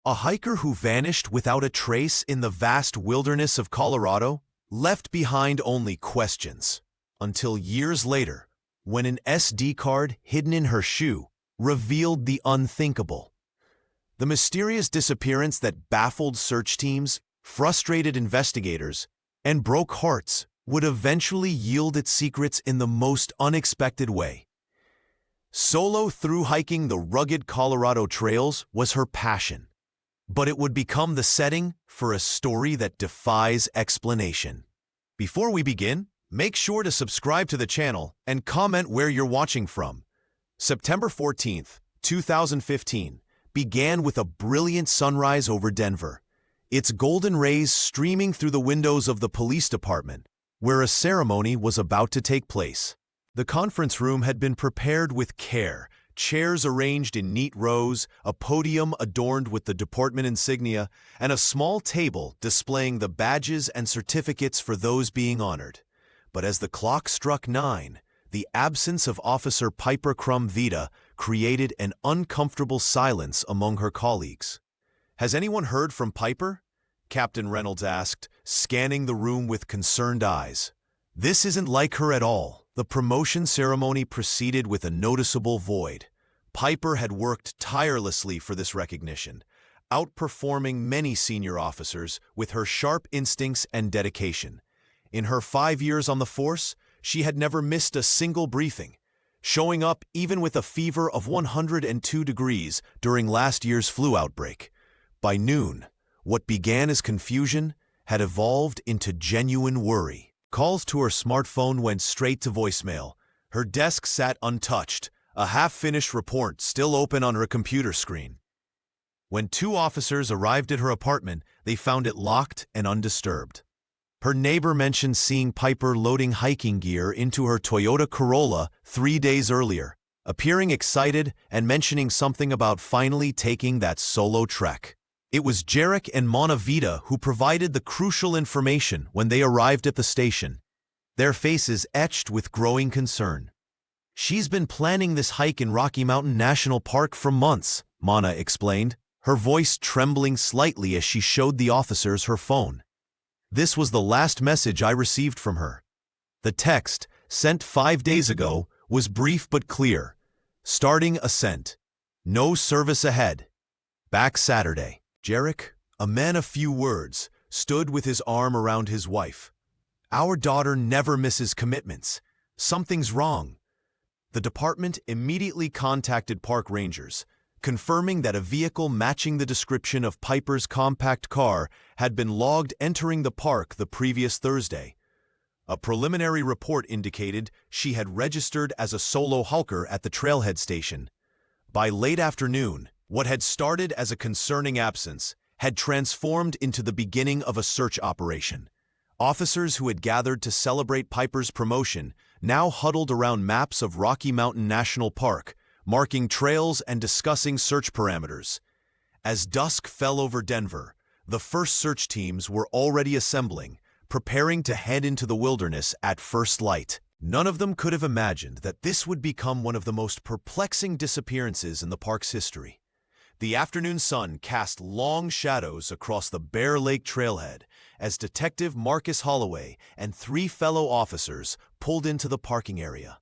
A hiker who vanished without a trace in the vast wilderness of Colorado left behind only questions, until years later, when an SD card hidden in her shoe revealed the unthinkable. The mysterious disappearance that baffled search teams, frustrated investigators, and broke hearts would eventually yield its secrets in the most unexpected way. Solo thru-hiking the rugged Colorado trails was her passion, but it would become the setting for a story that defies explanation. Before we begin, make sure to subscribe to the channel and comment where you're watching from. September 14th, 2015, began with a brilliant sunrise over Denver, its golden rays streaming through the windows of the police department, where a ceremony was about to take place. The conference room had been prepared with care, chairs arranged in neat rows, a podium adorned with the department insignia, and a small table displaying the badges and certificates for those being honored. But as the clock struck 9, the absence of Officer Piper Crumb-Vita created an uncomfortable silence among her colleagues. "Has anyone heard from Piper?" Captain Reynolds asked, scanning the room with concerned eyes. "This isn't like her at all." The promotion ceremony proceeded with a noticeable void. Piper had worked tirelessly for this recognition, outperforming many senior officers with her sharp instincts and dedication. In her 5 years on the force, she had never missed a single briefing, showing up even with a fever of 102 degrees during last year's flu outbreak. By noon, what began as confusion had evolved into genuine worry. Calls to her smartphone went straight to voicemail. Her desk sat untouched, a half-finished report still open on her computer screen. When 2 officers arrived at her apartment, they found it locked and undisturbed. Her neighbor mentioned seeing Piper loading hiking gear into her Toyota Corolla 3 days earlier, appearing excited and mentioning something about finally taking that solo trek. It was Jarek and Mona Vita who provided the crucial information when they arrived at the station, their faces etched with growing concern. "She's been planning this hike in Rocky Mountain National Park for months," Mona explained, her voice trembling slightly as she showed the officers her phone. "This was the last message I received from her." The text, sent 5 days ago, was brief but clear. "Starting ascent. No service ahead. Back Saturday." Jarek, a man of few words, stood with his arm around his wife. "Our daughter never misses commitments. Something's wrong." The department immediately contacted park rangers, confirming that a vehicle matching the description of Piper's compact car had been logged entering the park the previous Thursday. A preliminary report indicated she had registered as a solo hiker at the trailhead station. By late afternoon, what had started as a concerning absence had transformed into the beginning of a search operation. Officers who had gathered to celebrate Piper's promotion now huddled around maps of Rocky Mountain National Park, marking trails and discussing search parameters. As dusk fell over Denver, the first search teams were already assembling, preparing to head into the wilderness at first light. None of them could have imagined that this would become one of the most perplexing disappearances in the park's history. The afternoon sun cast long shadows across the Bear Lake trailhead as Detective Marcus Holloway and 3 fellow officers pulled into the parking area.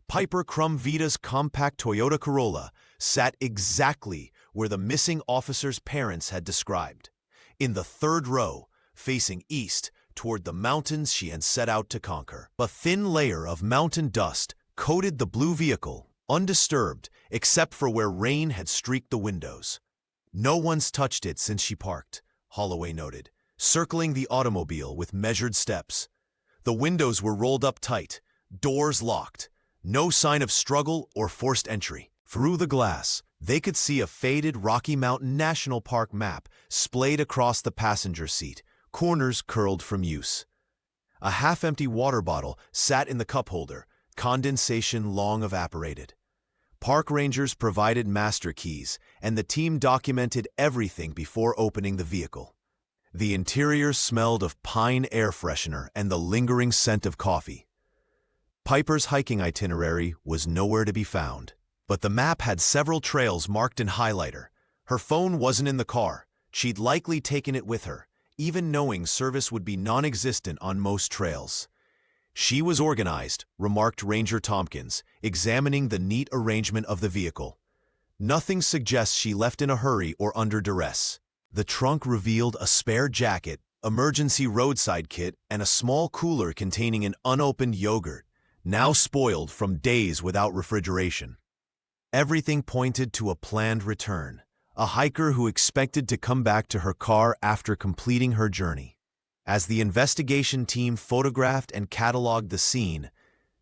Piper Crumb-Vita's compact Toyota Corolla sat exactly where the missing officer's parents had described, in the 3rd row, facing east toward the mountains she had set out to conquer. A thin layer of mountain dust coated the blue vehicle, undisturbed except for where rain had streaked the windows. "No one's touched it since she parked," Holloway noted, circling the automobile with measured steps. The windows were rolled up tight, doors locked, no sign of struggle or forced entry. Through the glass, they could see a faded Rocky Mountain National Park map splayed across the passenger seat, corners curled from use. A half-empty water bottle sat in the cup holder, condensation long evaporated. Park rangers provided master keys, and the team documented everything before opening the vehicle. The interior smelled of pine air freshener and the lingering scent of coffee. Piper's hiking itinerary was nowhere to be found, but the map had several trails marked in highlighter. Her phone wasn't in the car. She'd likely taken it with her, even knowing service would be non-existent on most trails. She was organized, remarked Ranger Tompkins, examining the neat arrangement of the vehicle. Nothing suggests she left in a hurry or under duress. The trunk revealed a spare jacket, emergency roadside kit, and a small cooler containing an unopened yogurt, now spoiled from days without refrigeration. Everything pointed to a planned return, a hiker who expected to come back to her car after completing her journey. As the investigation team photographed and cataloged the scene,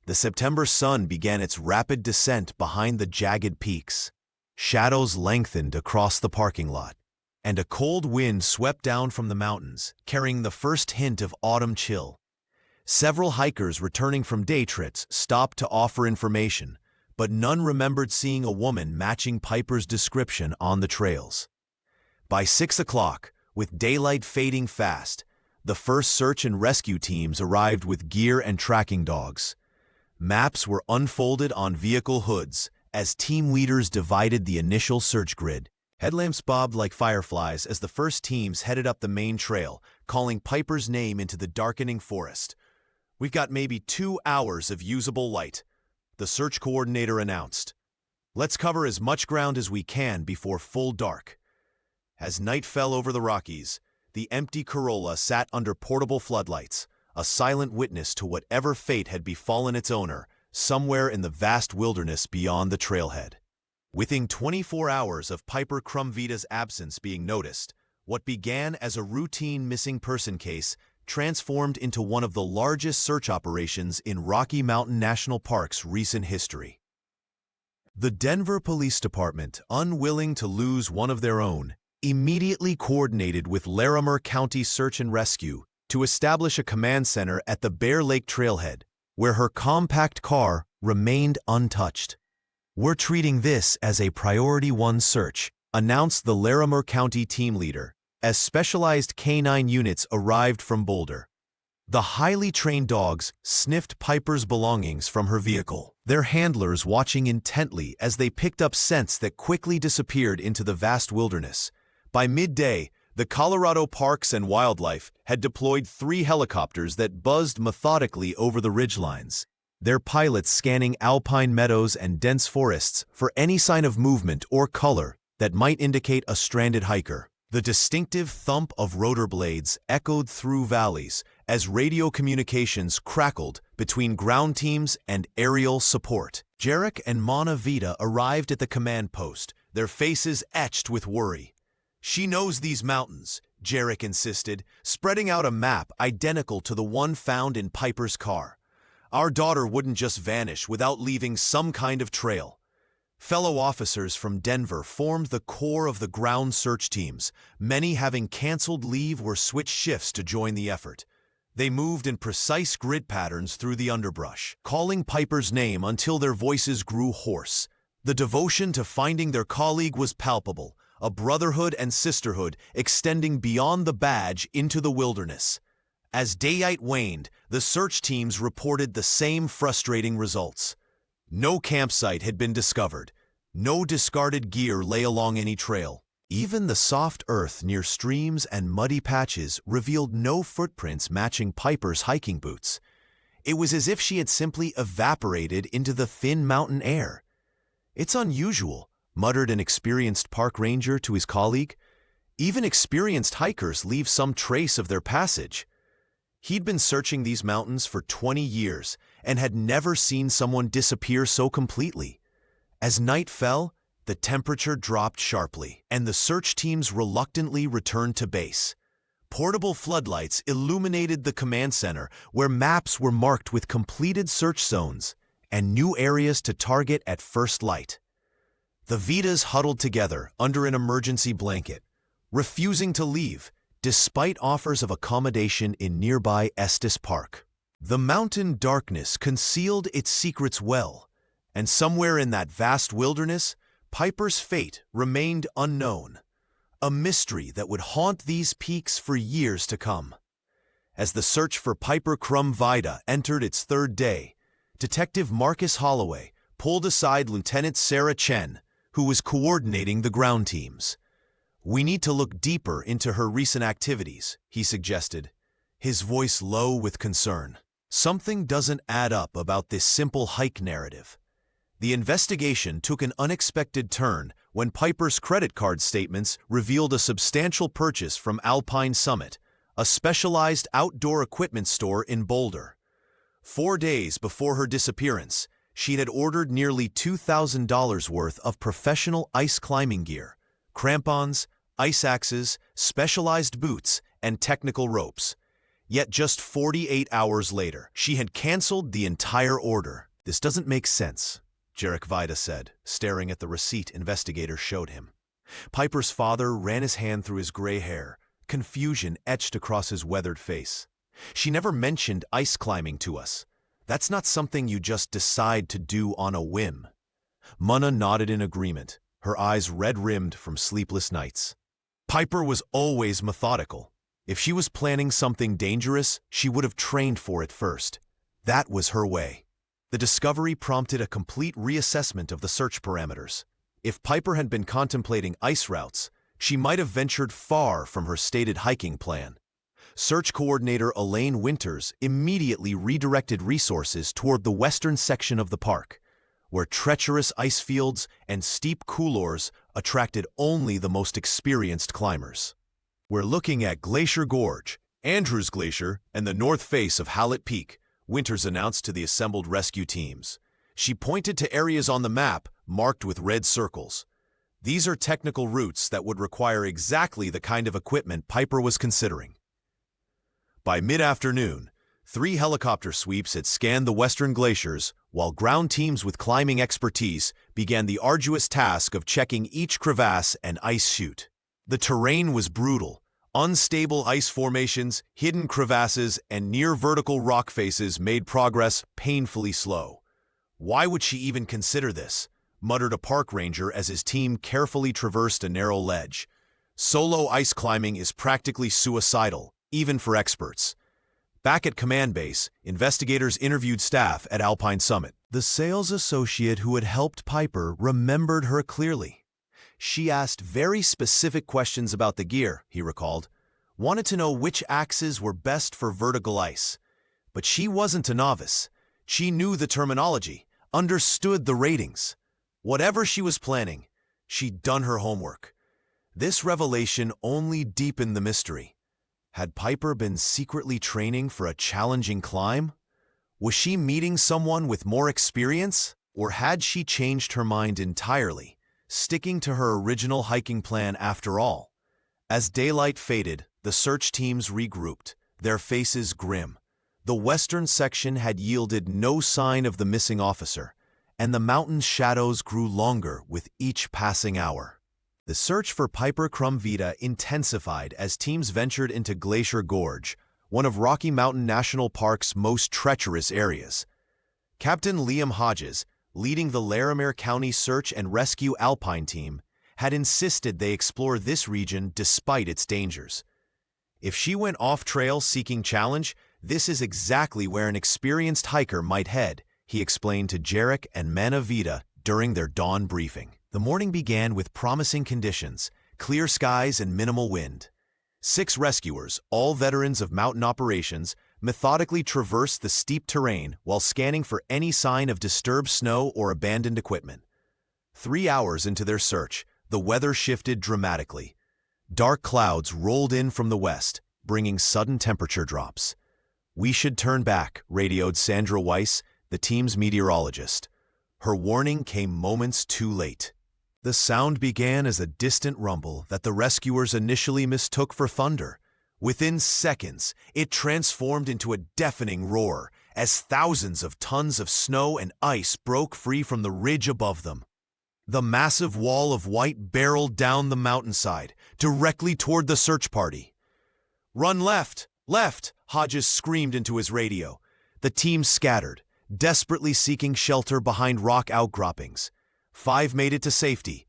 the September sun began its rapid descent behind the jagged peaks. Shadows lengthened across the parking lot, and a cold wind swept down from the mountains, carrying the first hint of autumn chill. Several hikers returning from day trips stopped to offer information, but none remembered seeing a woman matching Piper's description on the trails. By 6 o'clock, with daylight fading fast, the first search and rescue teams arrived with gear and tracking dogs. Maps were unfolded on vehicle hoods as team leaders divided the initial search grid. Headlamps bobbed like fireflies as the first teams headed up the main trail, calling Piper's name into the darkening forest. "We've got maybe 2 hours of usable light," the search coordinator announced. "Let's cover as much ground as we can before full dark." As night fell over the Rockies, the empty Corolla sat under portable floodlights, a silent witness to whatever fate had befallen its owner, somewhere in the vast wilderness beyond the trailhead. Within 24 hours of Piper Crumvita's absence being noticed, what began as a routine missing person case transformed into one of the largest search operations in Rocky Mountain National Park's recent history. The Denver Police Department, unwilling to lose one of their own, immediately coordinated with Larimer County Search and Rescue to establish a command center at the Bear Lake Trailhead, where her compact car remained untouched. "We're treating this as a Priority 1 search," announced the Larimer County team leader, as specialized canine units arrived from Boulder. The highly trained dogs sniffed Piper's belongings from her vehicle, their handlers watching intently as they picked up scents that quickly disappeared into the vast wilderness. By midday, the Colorado Parks and Wildlife had deployed 3 helicopters that buzzed methodically over the ridgelines, their pilots scanning alpine meadows and dense forests for any sign of movement or color that might indicate a stranded hiker. The distinctive thump of rotor blades echoed through valleys as radio communications crackled between ground teams and aerial support. Jarek and Mana Vita arrived at the command post, their faces etched with worry. "She knows these mountains," Jarek insisted, spreading out a map identical to the one found in Piper's car. "Our daughter wouldn't just vanish without leaving some kind of trail." Fellow officers from Denver formed the core of the ground search teams, many having canceled leave or switched shifts to join the effort. They moved in precise grid patterns through the underbrush, calling Piper's name until their voices grew hoarse. The devotion to finding their colleague was palpable, a brotherhood and sisterhood extending beyond the badge into the wilderness. As daylight waned, the search teams reported the same frustrating results. No campsite had been discovered. No discarded gear lay along any trail. Even the soft earth near streams and muddy patches revealed no footprints matching Piper's hiking boots. It was as if she had simply evaporated into the thin mountain air. "It's unusual," muttered an experienced park ranger to his colleague. "Even experienced hikers leave some trace of their passage." He'd been searching these mountains for 20 years and had never seen someone disappear so completely. As night fell, the temperature dropped sharply, and the search teams reluctantly returned to base. Portable floodlights illuminated the command center, where maps were marked with completed search zones and new areas to target at first light. The Vitas huddled together under an emergency blanket, refusing to leave, despite offers of accommodation in nearby Estes Park. The mountain darkness concealed its secrets well, and somewhere in that vast wilderness, Piper's fate remained unknown, a mystery that would haunt these peaks for years to come. As the search for Piper Crumvita entered its 3rd day, Detective Marcus Holloway pulled aside Lieutenant Sarah Chen, who was coordinating the ground teams. "We need to look deeper into her recent activities," he suggested, his voice low with concern. Something doesn't add up about this simple hike narrative. The investigation took an unexpected turn when Piper's credit card statements revealed a substantial purchase from Alpine Summit, a specialized outdoor equipment store in Boulder. 4 days before her disappearance, she had ordered nearly $2,000 worth of professional ice climbing gear, crampons, ice axes, specialized boots, and technical ropes. Yet just 48 hours later, she had canceled the entire order. "This doesn't make sense," Jarek Vida said, staring at the receipt investigators showed him. Piper's father ran his hand through his gray hair, confusion etched across his weathered face. "She never mentioned ice climbing to us. That's not something you just decide to do on a whim." Mona nodded in agreement, her eyes red-rimmed from sleepless nights. Piper was always methodical. If she was planning something dangerous, she would have trained for it first. That was her way. The discovery prompted a complete reassessment of the search parameters. If Piper had been contemplating ice routes, she might have ventured far from her stated hiking plan. Search coordinator Elaine Winters immediately redirected resources toward the western section of the park, where treacherous ice fields and steep couloirs attracted only the most experienced climbers. "We're looking at Glacier Gorge, Andrews Glacier, and the north face of Hallett Peak," Winters announced to the assembled rescue teams. She pointed to areas on the map marked with red circles. These are technical routes that would require exactly the kind of equipment Piper was considering. By mid-afternoon, 3 helicopter sweeps had scanned the western glaciers, while ground teams with climbing expertise began the arduous task of checking each crevasse and ice chute. The terrain was brutal. Unstable ice formations, hidden crevasses, and near-vertical rock faces made progress painfully slow. "Why would she even consider this?" muttered a park ranger as his team carefully traversed a narrow ledge. "Solo ice climbing is practically suicidal, even for experts." Back at command base, investigators interviewed staff at Alpine Summit. The sales associate who had helped Piper remembered her clearly. She asked very specific questions about the gear, he recalled. Wanted to know which axes were best for vertical ice. But she wasn't a novice. She knew the terminology, understood the ratings. Whatever she was planning, she'd done her homework. This revelation only deepened the mystery. Had Piper been secretly training for a challenging climb? Was she meeting someone with more experience? Or had she changed her mind entirely, sticking to her original hiking plan after all? As daylight faded, the search teams regrouped, their faces grim. The western section had yielded no sign of the missing officer, and the mountain's shadows grew longer with each passing hour. The search for Piper Crumvita intensified as teams ventured into Glacier Gorge, one of Rocky Mountain National Park's most treacherous areas. Captain Liam Hodges, leading the Larimer County Search and Rescue Alpine Team, had insisted they explore this region despite its dangers. If she went off-trail seeking challenge, this is exactly where an experienced hiker might head, he explained to Jarek and Mana Vida during their dawn briefing. The morning began with promising conditions, clear skies and minimal wind. 6 rescuers, all veterans of mountain operations, methodically traversed the steep terrain while scanning for any sign of disturbed snow or abandoned equipment. 3 hours into their search, the weather shifted dramatically. Dark clouds rolled in from the west, bringing sudden temperature drops. "We should turn back," radioed Sandra Weiss, the team's meteorologist. Her warning came moments too late. The sound began as a distant rumble that the rescuers initially mistook for thunder. Within seconds, it transformed into a deafening roar as thousands of tons of snow and ice broke free from the ridge above them. The massive wall of white barreled down the mountainside, directly toward the search party. "Run left! Left!" Hodges screamed into his radio. The team scattered, desperately seeking shelter behind rock outcroppings. 5 made it to safety.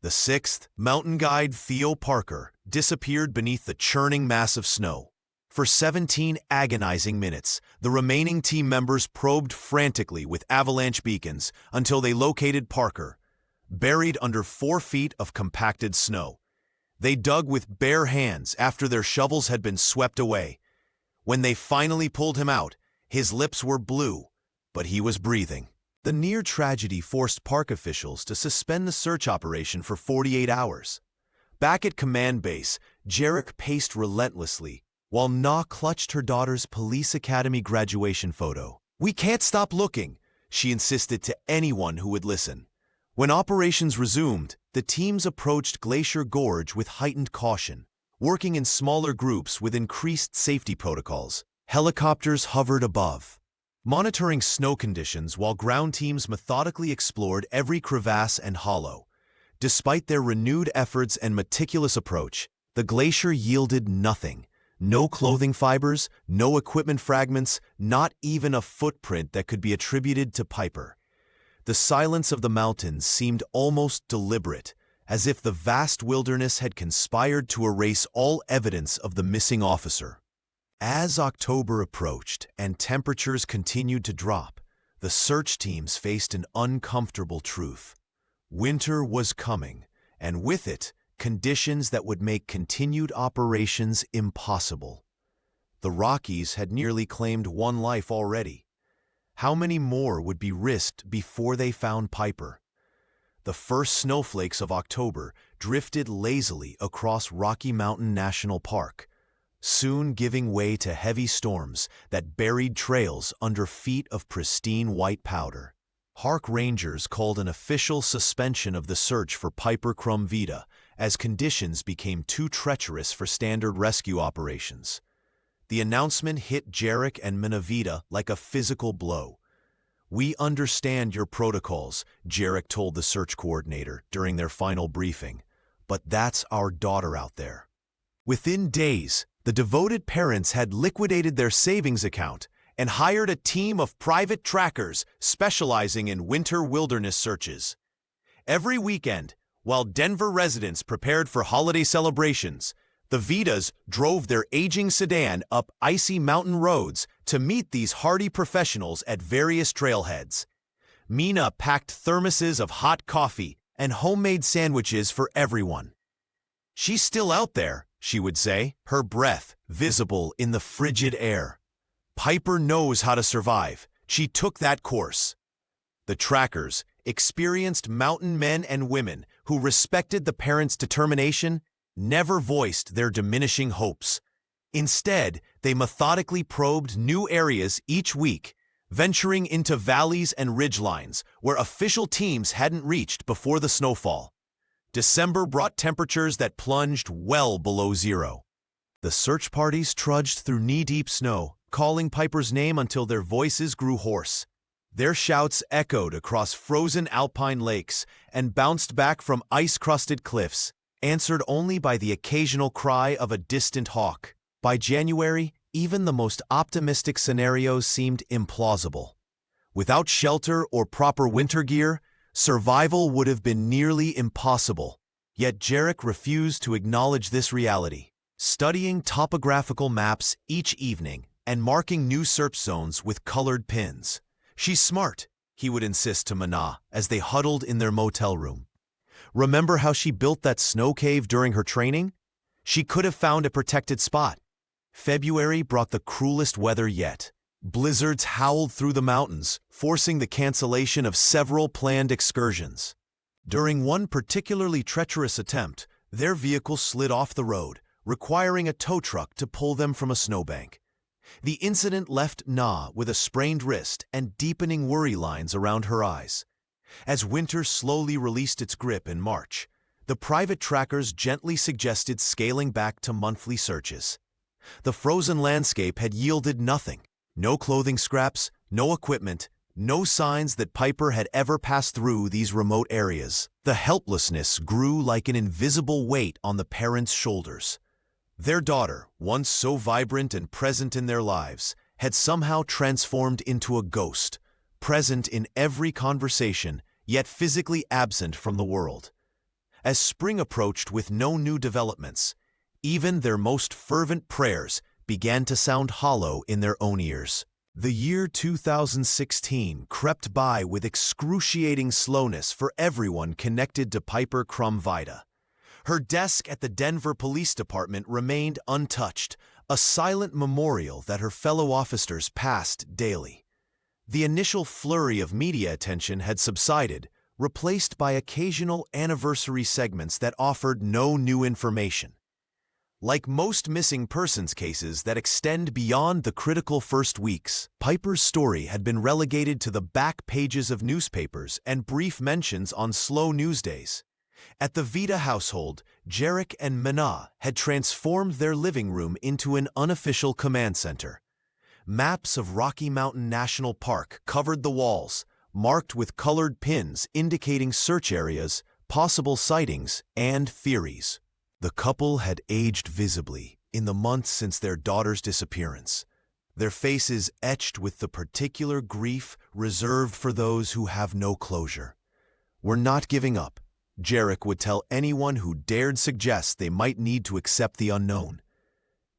The 6th, mountain guide Theo Parker, disappeared beneath the churning mass of snow. For 17 agonizing minutes, the remaining team members probed frantically with avalanche beacons until they located Parker, buried under 4 feet of compacted snow. They dug with bare hands after their shovels had been swept away. When they finally pulled him out, his lips were blue, but he was breathing. The near tragedy forced park officials to suspend the search operation for 48 hours. Back at command base, Jarek paced relentlessly, while Na clutched her daughter's police academy graduation photo. "We can't stop looking," she insisted to anyone who would listen. When operations resumed, the teams approached Glacier Gorge with heightened caution, working in smaller groups with increased safety protocols. Helicopters hovered above, monitoring snow conditions while ground teams methodically explored every crevasse and hollow. Despite their renewed efforts and meticulous approach, the glacier yielded nothing. No clothing fibers, no equipment fragments, not even a footprint that could be attributed to Piper. The silence of the mountains seemed almost deliberate, as if the vast wilderness had conspired to erase all evidence of the missing officer. As October approached and temperatures continued to drop, the search teams faced an uncomfortable truth. Winter was coming, and with it, conditions that would make continued operations impossible. The Rockies had nearly claimed one life already. How many more would be risked before they found Piper? The first snowflakes of October drifted lazily across Rocky Mountain National Park, soon giving way to heavy storms that buried trails under feet of pristine white powder. Park rangers called an official suspension of the search for Piper Crumvita as conditions became too treacherous for standard rescue operations. The announcement hit Jarek and Minavita like a physical blow. "We understand your protocols," Jarek told the search coordinator during their final briefing, "but that's our daughter out there." Within days, the devoted parents had liquidated their savings account and hired a team of private trackers specializing in winter wilderness searches. Every weekend, while Denver residents prepared for holiday celebrations, the Vitas drove their aging sedan up icy mountain roads to meet these hardy professionals at various trailheads. Mina packed thermoses of hot coffee and homemade sandwiches for everyone. "She's still out there," she would say, her breath visible in the frigid air. "Piper knows how to survive. She took that course." The trackers, experienced mountain men and women who respected the parents' determination, never voiced their diminishing hopes. Instead, they methodically probed new areas each week, venturing into valleys and ridgelines where official teams hadn't reached before the snowfall. December brought temperatures that plunged well below zero. The search parties trudged through knee-deep snow, calling Piper's name until their voices grew hoarse. Their shouts echoed across frozen alpine lakes and bounced back from ice-crusted cliffs, answered only by the occasional cry of a distant hawk. By January, even the most optimistic scenarios seemed implausible. Without shelter or proper winter gear, survival would have been nearly impossible. Yet Jarek refused to acknowledge this reality. Studying topographical maps each evening and marking new search zones with colored pins. "She's smart," he would insist to Mana as they huddled in their motel room. "Remember how she built that snow cave during her training? She could have found a protected spot." February brought the cruelest weather yet. Blizzards howled through the mountains, forcing the cancellation of several planned excursions. During one particularly treacherous attempt, their vehicle slid off the road, requiring a tow truck to pull them from a snowbank. The incident left Na with a sprained wrist and deepening worry lines around her eyes. As winter slowly released its grip in March, the private trackers gently suggested scaling back to monthly searches. The frozen landscape had yielded nothing. No clothing scraps, no equipment, no signs that Piper had ever passed through these remote areas. The helplessness grew like an invisible weight on the parents' shoulders. Their daughter, once so vibrant and present in their lives, had somehow transformed into a ghost, present in every conversation, yet physically absent from the world. As spring approached with no new developments, even their most fervent prayers began to sound hollow in their own ears. The year 2016 crept by with excruciating slowness for everyone connected to Piper Crumvita. Her desk at the Denver Police Department remained untouched, a silent memorial that her fellow officers passed daily. The initial flurry of media attention had subsided, replaced by occasional anniversary segments that offered no new information. Like most missing persons cases that extend beyond the critical first weeks, Piper's story had been relegated to the back pages of newspapers and brief mentions on slow news days. At the Vita household, Jarek and Mena had transformed their living room into an unofficial command center. Maps of Rocky Mountain National Park covered the walls, marked with colored pins indicating search areas, possible sightings, and theories. The couple had aged visibly in the months since their daughter's disappearance, their faces etched with the particular grief reserved for those who have no closure. "We're not giving up," Jarek would tell anyone who dared suggest they might need to accept the unknown.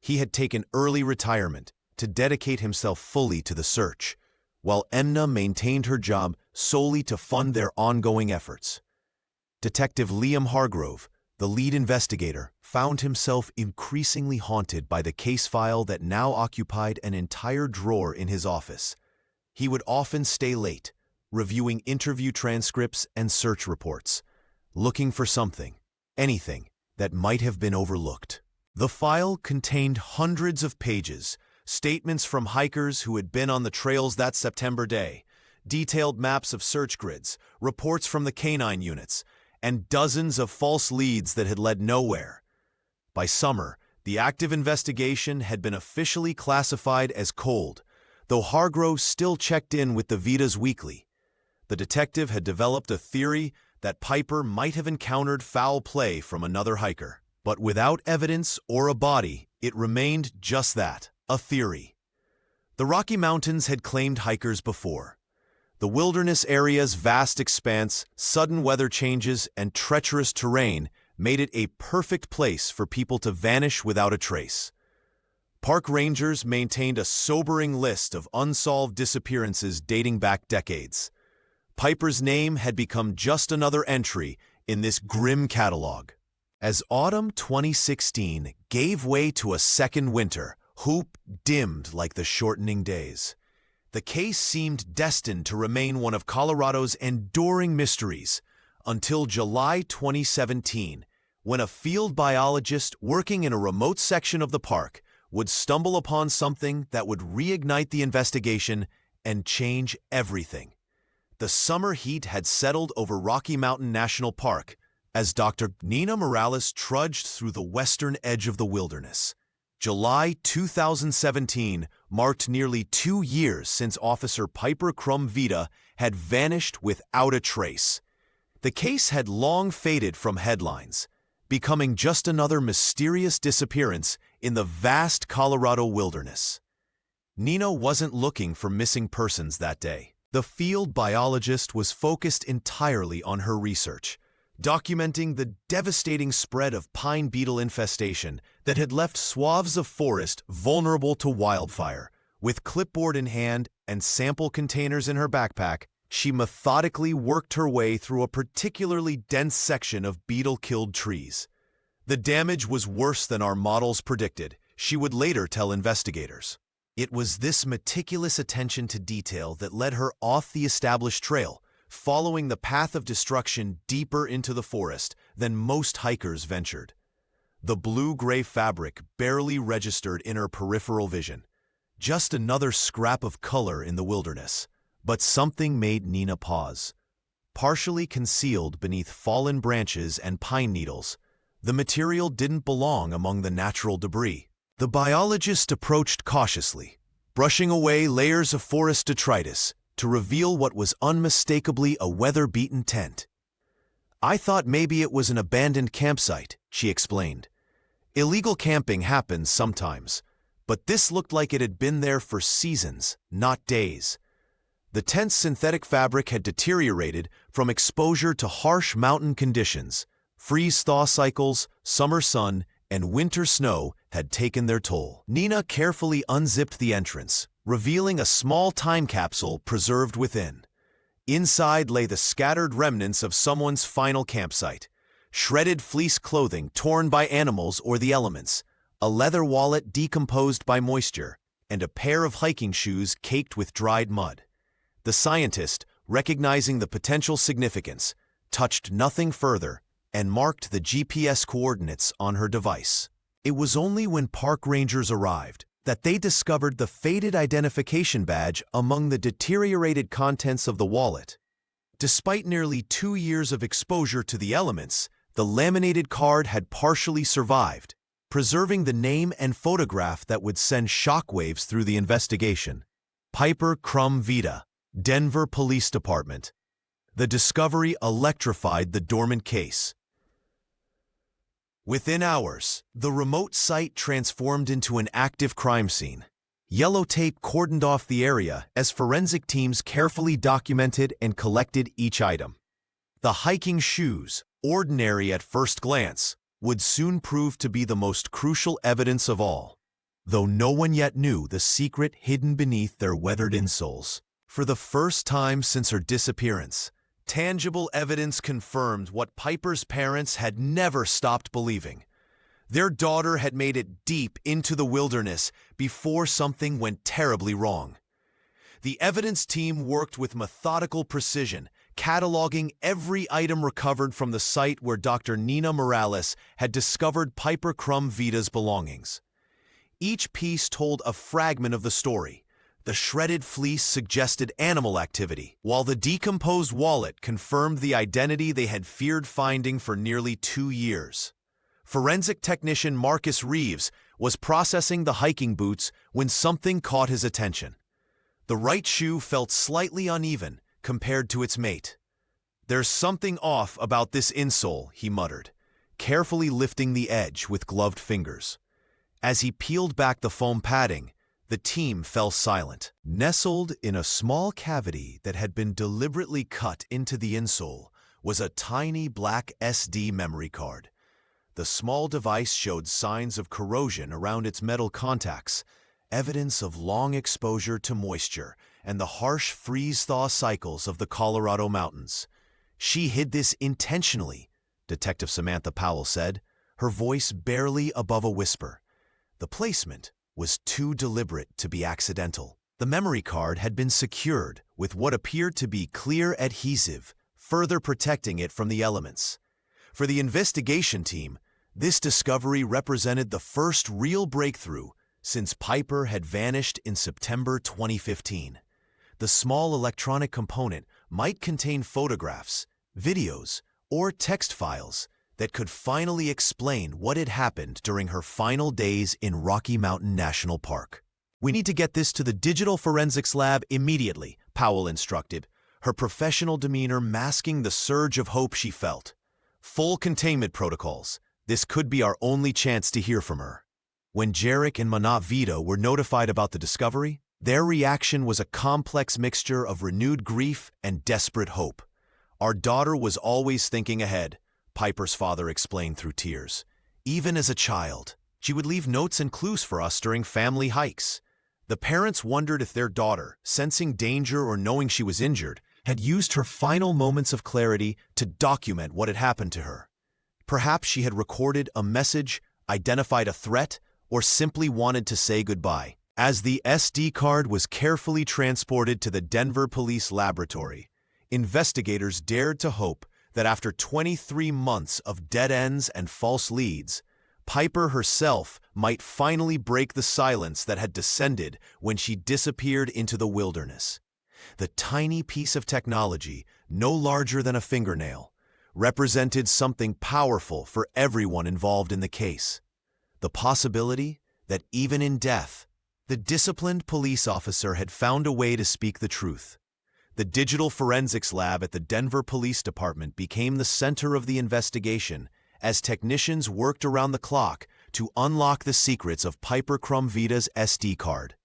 He had taken early retirement to dedicate himself fully to the search, while Emna maintained her job solely to fund their ongoing efforts. Detective Liam Hargrove, the lead investigator, found himself increasingly haunted by the case file that now occupied an entire drawer in his office. He would often stay late, reviewing interview transcripts and search reports, looking for something, anything, that might have been overlooked. The file contained hundreds of pages, statements from hikers who had been on the trails that September day, detailed maps of search grids, reports from the canine units, and dozens of false leads that had led nowhere. By summer, the active investigation had been officially classified as cold, though Hargrove still checked in with the Vitas weekly. The detective had developed a theory that Piper might have encountered foul play from another hiker. But without evidence or a body, it remained just that, a theory. The Rocky Mountains had claimed hikers before. The wilderness area's vast expanse, sudden weather changes, and treacherous terrain made it a perfect place for people to vanish without a trace. Park rangers maintained a sobering list of unsolved disappearances dating back decades. Piper's name had become just another entry in this grim catalog. As autumn 2016 gave way to a second winter, hope dimmed like the shortening days. The case seemed destined to remain one of Colorado's enduring mysteries until July 2017, when a field biologist working in a remote section of the park would stumble upon something that would reignite the investigation and change everything. The summer heat had settled over Rocky Mountain National Park as Dr. Nina Morales trudged through the western edge of the wilderness. July 2017 marked nearly 2 years since Officer Piper Crum Vita had vanished without a trace. The case had long faded from headlines, becoming just another mysterious disappearance in the vast Colorado wilderness. Nina wasn't looking for missing persons that day. The field biologist was focused entirely on her research, documenting the devastating spread of pine beetle infestation that had left swaths of forest vulnerable to wildfire. With clipboard in hand and sample containers in her backpack, she methodically worked her way through a particularly dense section of beetle-killed trees. The damage was worse than our models predicted, she would later tell investigators. It was this meticulous attention to detail that led her off the established trail, following the path of destruction deeper into the forest than most hikers ventured. The blue-gray fabric barely registered in her peripheral vision. Just another scrap of color in the wilderness. But something made Nina pause. Partially concealed beneath fallen branches and pine needles, the material didn't belong among the natural debris. The biologist approached cautiously, brushing away layers of forest detritus to reveal what was unmistakably a weather-beaten tent. "I thought maybe it was an abandoned campsite," she explained. "Illegal camping happens sometimes, but this looked like it had been there for seasons, not days." The tent's synthetic fabric had deteriorated from exposure to harsh mountain conditions. Freeze-thaw cycles, summer sun, and winter snow had taken their toll. Nina carefully unzipped the entrance, revealing a small time capsule preserved within. Inside lay the scattered remnants of someone's final campsite, shredded fleece clothing torn by animals or the elements, a leather wallet decomposed by moisture, and a pair of hiking shoes caked with dried mud. The scientist, recognizing the potential significance, touched nothing further and marked the GPS coordinates on her device. It was only when park rangers arrived that they discovered the faded identification badge among the deteriorated contents of the wallet. Despite nearly 2 years of exposure to the elements, the laminated card had partially survived, preserving the name and photograph that would send shockwaves through the investigation. Piper Crumb Vita, Denver Police Department. The discovery electrified the dormant case. Within hours, the remote site transformed into an active crime scene. Yellow tape cordoned off the area as forensic teams carefully documented and collected each item. The hiking shoes, ordinary at first glance, would soon prove to be the most crucial evidence of all, though no one yet knew the secret hidden beneath their weathered insoles. For the first time since her disappearance, tangible evidence confirmed what Piper's parents had never stopped believing. Their daughter had made it deep into the wilderness before something went terribly wrong. The evidence team worked with methodical precision, cataloging every item recovered from the site where Dr. Nina Morales had discovered Piper Crumb Vita's belongings. Each piece told a fragment of the story. The shredded fleece suggested animal activity, while the decomposed wallet confirmed the identity they had feared finding for nearly 2 years. Forensic technician Marcus Reeves was processing the hiking boots when something caught his attention. The right shoe felt slightly uneven compared to its mate. "There's something off about this insole," he muttered, carefully lifting the edge with gloved fingers. As he peeled back the foam padding, the team fell silent. Nestled in a small cavity that had been deliberately cut into the insole was a tiny black SD memory card. The small device showed signs of corrosion around its metal contacts, evidence of long exposure to moisture and the harsh freeze-thaw cycles of the Colorado mountains. "She hid this intentionally," Detective Samantha Powell said, her voice barely above a whisper. The placement was too deliberate to be accidental. The memory card had been secured with what appeared to be clear adhesive, further protecting it from the elements. For the investigation team, this discovery represented the first real breakthrough since Piper had vanished in September 2015. The small electronic component might contain photographs, videos, or text files that could finally explain what had happened during her final days in Rocky Mountain National Park. "We need to get this to the digital forensics lab immediately," Powell instructed, her professional demeanor masking the surge of hope she felt. "Full containment protocols. This could be our only chance to hear from her." When Jarek and Manat Vito were notified about the discovery, their reaction was a complex mixture of renewed grief and desperate hope. "Our daughter was always thinking ahead," Piper's father explained through tears. "Even as a child, she would leave notes and clues for us during family hikes." The parents wondered if their daughter, sensing danger or knowing she was injured, had used her final moments of clarity to document what had happened to her. Perhaps she had recorded a message, identified a threat, or simply wanted to say goodbye. As the SD card was carefully transported to the Denver Police Laboratory, investigators dared to hope that after 23 months of dead ends and false leads, Piper herself might finally break the silence that had descended when she disappeared into the wilderness. The tiny piece of technology, no larger than a fingernail, represented something powerful for everyone involved in the case. The possibility that even in death, the disciplined police officer had found a way to speak the truth. The digital forensics lab at the Denver Police Department became the center of the investigation as technicians worked around the clock to unlock the secrets of Piper Crumb Vita's SD card.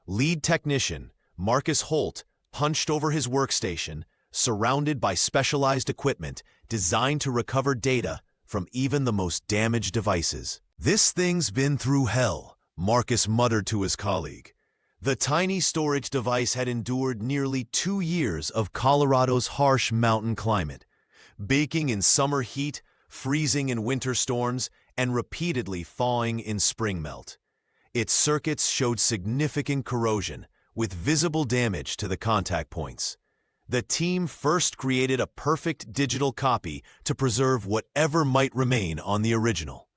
Lead technician Marcus Holt hunched over his workstation, surrounded by specialized equipment designed to recover data from even the most damaged devices. "This thing's been through hell," Marcus muttered to his colleague. The tiny storage device had endured nearly 2 years of Colorado's harsh mountain climate. Baking in summer heat, freezing in winter storms and repeatedly thawing in spring melt. Its circuits showed significant corrosion, with visible damage to the contact points. The team first created a perfect digital copy to preserve whatever might remain on the original.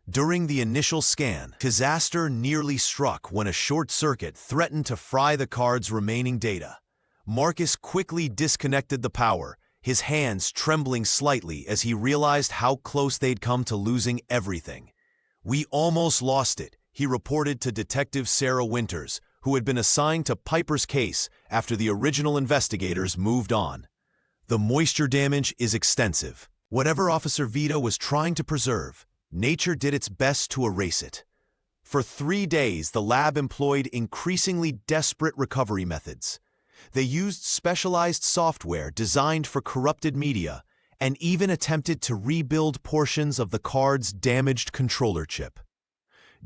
During the initial scan, disaster nearly struck when a short circuit threatened to fry the card's remaining data. Marcus quickly disconnected the power, his hands trembling slightly as he realized how close they'd come to losing everything. "We almost lost it," he reported to Detective Sarah Winters, who had been assigned to Piper's case after the original investigators moved on. "The moisture damage is extensive. Whatever Officer Vita was trying to preserve, nature did its best to erase it." For 3 days, the lab employed increasingly desperate recovery methods. They used specialized software designed for corrupted media and even attempted to rebuild portions of the card's damaged controller chip.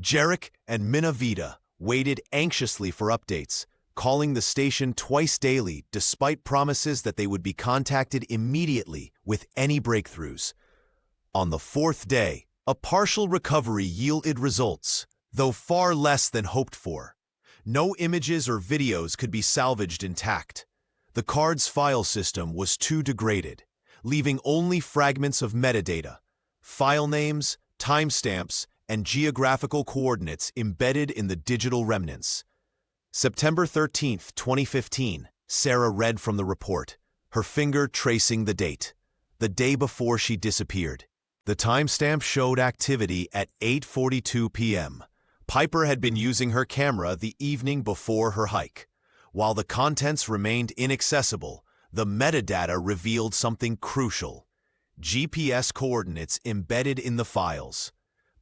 Jarek and Minna Vita waited anxiously for updates, calling the station twice daily despite promises that they would be contacted immediately with any breakthroughs. On the 4th day, a partial recovery yielded results, though far less than hoped for. No images or videos could be salvaged intact. The card's file system was too degraded, leaving only fragments of metadata, file names, timestamps, and geographical coordinates embedded in the digital remnants. September 13, 2015, Sarah read from the report, her finger tracing the date, the day before she disappeared. The timestamp showed activity at 8:42 p.m. Piper had been using her camera the evening before her hike. While the contents remained inaccessible, the metadata revealed something crucial: GPS coordinates embedded in the files.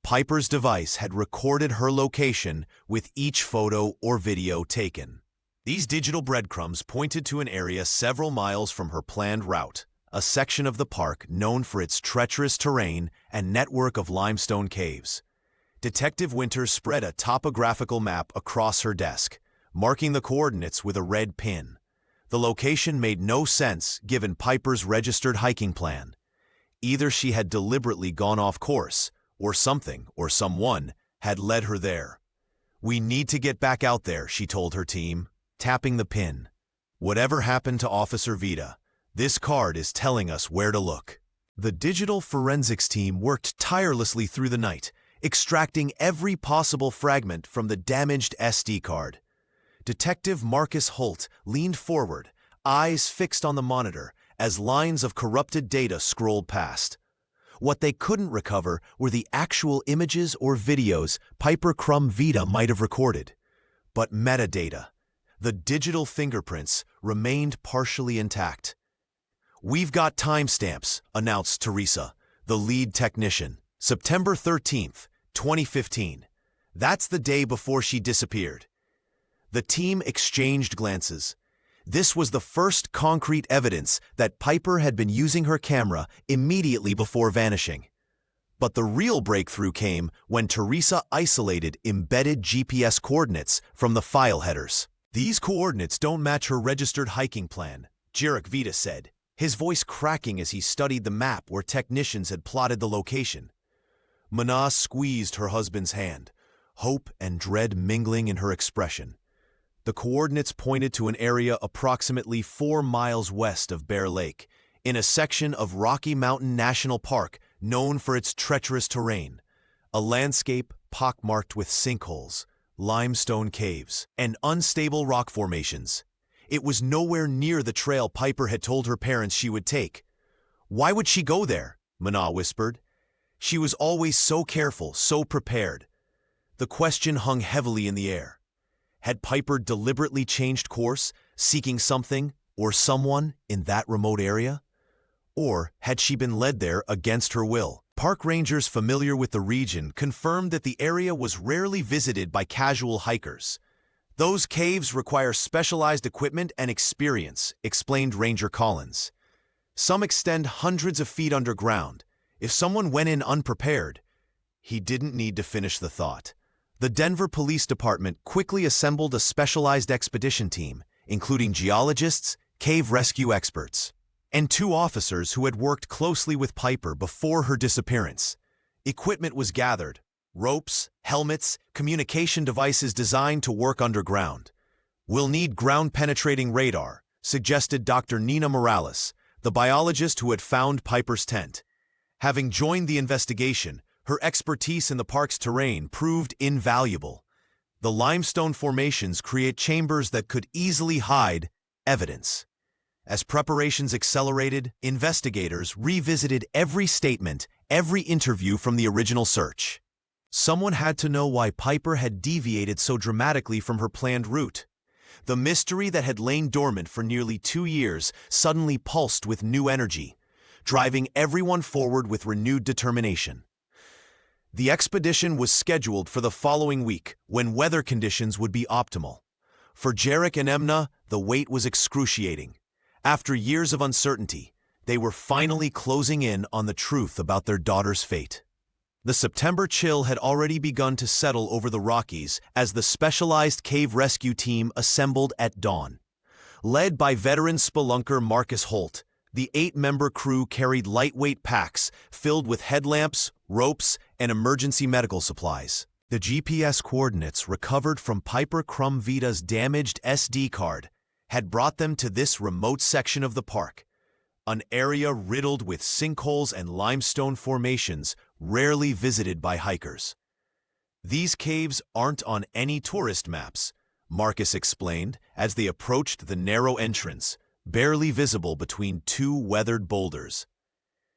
Piper's device had recorded her location with each photo or video taken. These digital breadcrumbs pointed to an area several miles from her planned route, a section of the park known for its treacherous terrain and network of limestone caves. Detective Winters spread a topographical map across her desk, marking the coordinates with a red pin. The location made no sense given Piper's registered hiking plan. Either she had deliberately gone off course, or something or someone had led her there. "We need to get back out there," she told her team, tapping the pin. "Whatever happened to Officer Vita, this card is telling us where to look." The digital forensics team worked tirelessly through the night, extracting every possible fragment from the damaged SD card. Detective Marcus Holt leaned forward, eyes fixed on the monitor, as lines of corrupted data scrolled past. What they couldn't recover were the actual images or videos Piper Crumb Vita might have recorded. But metadata, the digital fingerprints, remained partially intact. "We've got timestamps," announced Teresa, the lead technician. "September 13th, 2015. That's the day before she disappeared." The team exchanged glances. This was the first concrete evidence that Piper had been using her camera immediately before vanishing. But the real breakthrough came when Teresa isolated embedded GPS coordinates from the file headers. "These coordinates don't match her registered hiking plan," Jarek Vita said, his voice cracking as he studied the map where technicians had plotted the location. Minna squeezed her husband's hand, hope and dread mingling in her expression. The coordinates pointed to an area approximately 4 miles west of Bear Lake, in a section of Rocky Mountain National Park known for its treacherous terrain, a landscape pockmarked with sinkholes, limestone caves, and unstable rock formations. It was nowhere near the trail Piper had told her parents she would take. "Why would she go there?" Minna whispered. "She was always so careful, so prepared." The question hung heavily in the air. Had Piper deliberately changed course, seeking something or someone in that remote area? Or had she been led there against her will? Park rangers familiar with the region confirmed that the area was rarely visited by casual hikers. "Those caves require specialized equipment and experience," explained Ranger Collins. "Some extend hundreds of feet underground. If someone went in unprepared..." He didn't need to finish the thought. The Denver Police Department quickly assembled a specialized expedition team, including geologists, cave rescue experts, and 2 officers who had worked closely with Piper before her disappearance. Equipment was gathered: ropes, helmets, communication devices designed to work underground. "We'll need ground-penetrating radar," suggested Dr. Nina Morales, the biologist who had found Piper's tent. Having joined the investigation, her expertise in the park's terrain proved invaluable. The limestone formations create chambers that could easily hide evidence. As preparations accelerated, investigators revisited every statement, every interview from the original search. Someone had to know why Piper had deviated so dramatically from her planned route. The mystery that had lain dormant for nearly 2 years suddenly pulsed with new energy, driving everyone forward with renewed determination. The expedition was scheduled for the following week, when weather conditions would be optimal. For Jarek and Emna, the wait was excruciating. After years of uncertainty, they were finally closing in on the truth about their daughter's fate. The September chill had already begun to settle over the Rockies as the specialized cave rescue team assembled at dawn. Led by veteran spelunker Marcus Holt, the 8-member crew carried lightweight packs filled with headlamps, ropes, and emergency medical supplies. The GPS coordinates recovered from Piper Crumvita's damaged SD card had brought them to this remote section of the park, an area riddled with sinkholes and limestone formations rarely visited by hikers. "These caves aren't on any tourist maps," Marcus explained as they approached the narrow entrance, barely visible between 2 weathered boulders.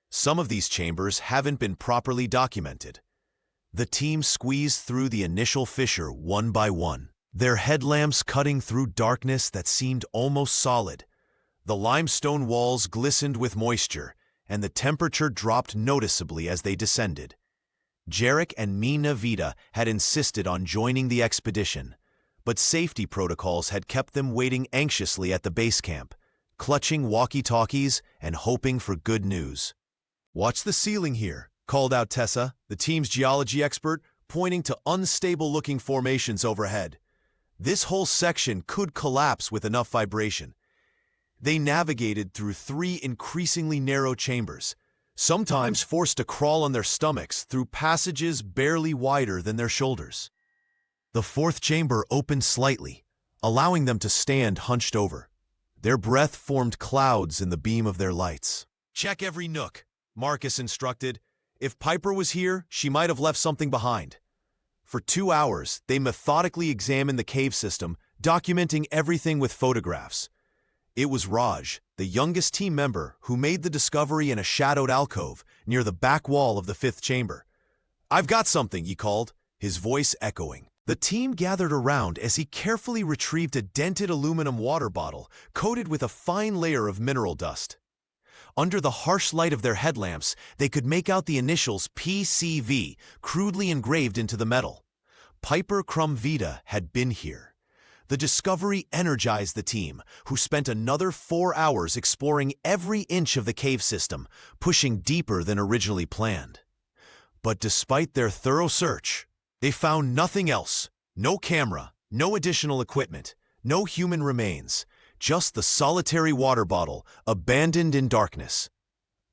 "Some of these chambers haven't been properly documented." The team squeezed through the initial fissure one by one, their headlamps cutting through darkness that seemed almost solid. The limestone walls glistened with moisture, and the temperature dropped noticeably as they descended. Jarek and Mina Vida had insisted on joining the expedition, but safety protocols had kept them waiting anxiously at the base camp, clutching walkie-talkies and hoping for good news. "Watch the ceiling here," called out Tessa, the team's geology expert, pointing to unstable-looking formations overhead. "This whole section could collapse with enough vibration." They navigated through 3 increasingly narrow chambers, sometimes forced to crawl on their stomachs through passages barely wider than their shoulders. The 4th chamber opened slightly, allowing them to stand hunched over. Their breath formed clouds in the beam of their lights. "Check every nook," Marcus instructed. "If Piper was here, she might have left something behind." For 2 hours, they methodically examined the cave system, documenting everything with photographs. It was Raj, the youngest team member, who made the discovery in a shadowed alcove near the back wall of the 5th chamber. "I've got something," he called, his voice echoing. The team gathered around as he carefully retrieved a dented aluminum water bottle coated with a fine layer of mineral dust. Under the harsh light of their headlamps, they could make out the initials PCV crudely engraved into the metal. Piper Crumvita had been here. The discovery energized the team, who spent another 4 hours exploring every inch of the cave system, pushing deeper than originally planned. But despite their thorough search, they found nothing else. No camera, no additional equipment, no human remains, just the solitary water bottle abandoned in darkness.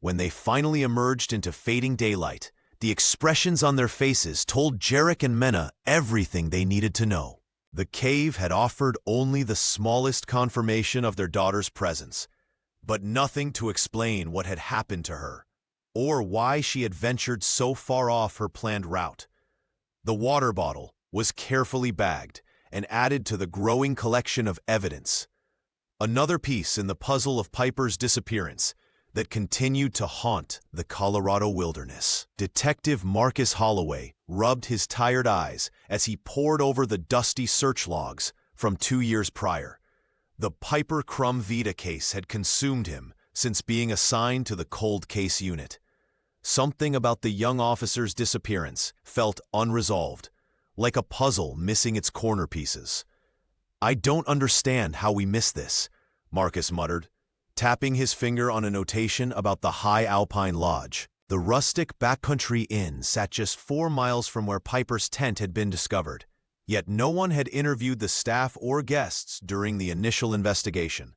When they finally emerged into fading daylight, the expressions on their faces told Jarek and Mena everything they needed to know. The cave had offered only the smallest confirmation of their daughter's presence, but nothing to explain what had happened to her, or why she had ventured so far off her planned route. The water bottle was carefully bagged and added to the growing collection of evidence, another piece in the puzzle of Piper's disappearance that continued to haunt the Colorado wilderness. Detective Marcus Holloway rubbed his tired eyes as he pored over the dusty search logs from 2 years prior. The Piper Crumvita case had consumed him since being assigned to the cold case unit. Something about the young officer's disappearance felt unresolved, like a puzzle missing its corner pieces. "I don't understand how we missed this," Marcus muttered, tapping his finger on a notation about the High Alpine Lodge. The rustic backcountry inn sat just 4 miles from where Piper's tent had been discovered, yet no one had interviewed the staff or guests during the initial investigation.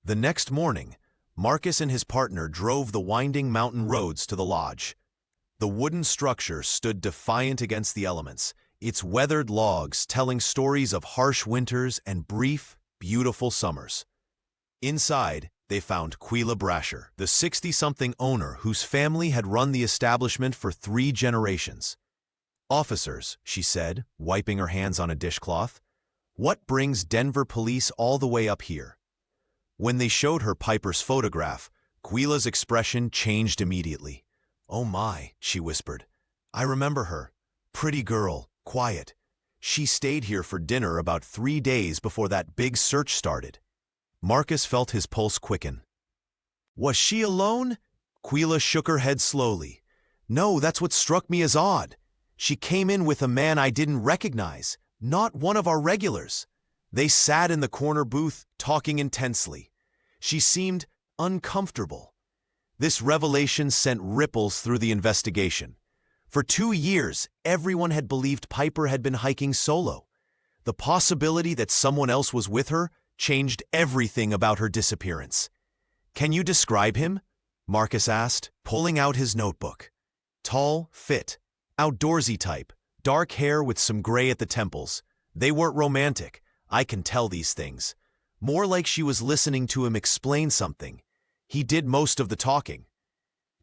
The next morning, Marcus and his partner drove the winding mountain roads to the lodge. The wooden structure stood defiant against the elements, its weathered logs telling stories of harsh winters and brief, beautiful summers. Inside, they found Quila Brasher, the 60-something owner whose family had run the establishment for 3 generations. "Officers," she said, wiping her hands on a dishcloth, "what brings Denver police all the way up here?" When they showed her Piper's photograph, Quila's expression changed immediately. "Oh my," she whispered. "I remember her. Pretty girl, quiet. She stayed here for dinner about 3 days before that big search started." Marcus felt his pulse quicken. "Was she alone?" Quila shook her head slowly. "No, that's what struck me as odd. She came in with a man I didn't recognize, not one of our regulars. They sat in the corner booth, talking intensely. She seemed uncomfortable." This revelation sent ripples through the investigation. For 2 years, everyone had believed Piper had been hiking solo. The possibility that someone else was with her changed everything about her disappearance. "Can you describe him?" Marcus asked, pulling out his notebook. "Tall, fit, outdoorsy type, dark hair with some gray at the temples. They weren't romantic, I can tell these things. More like she was listening to him explain something. He did most of the talking."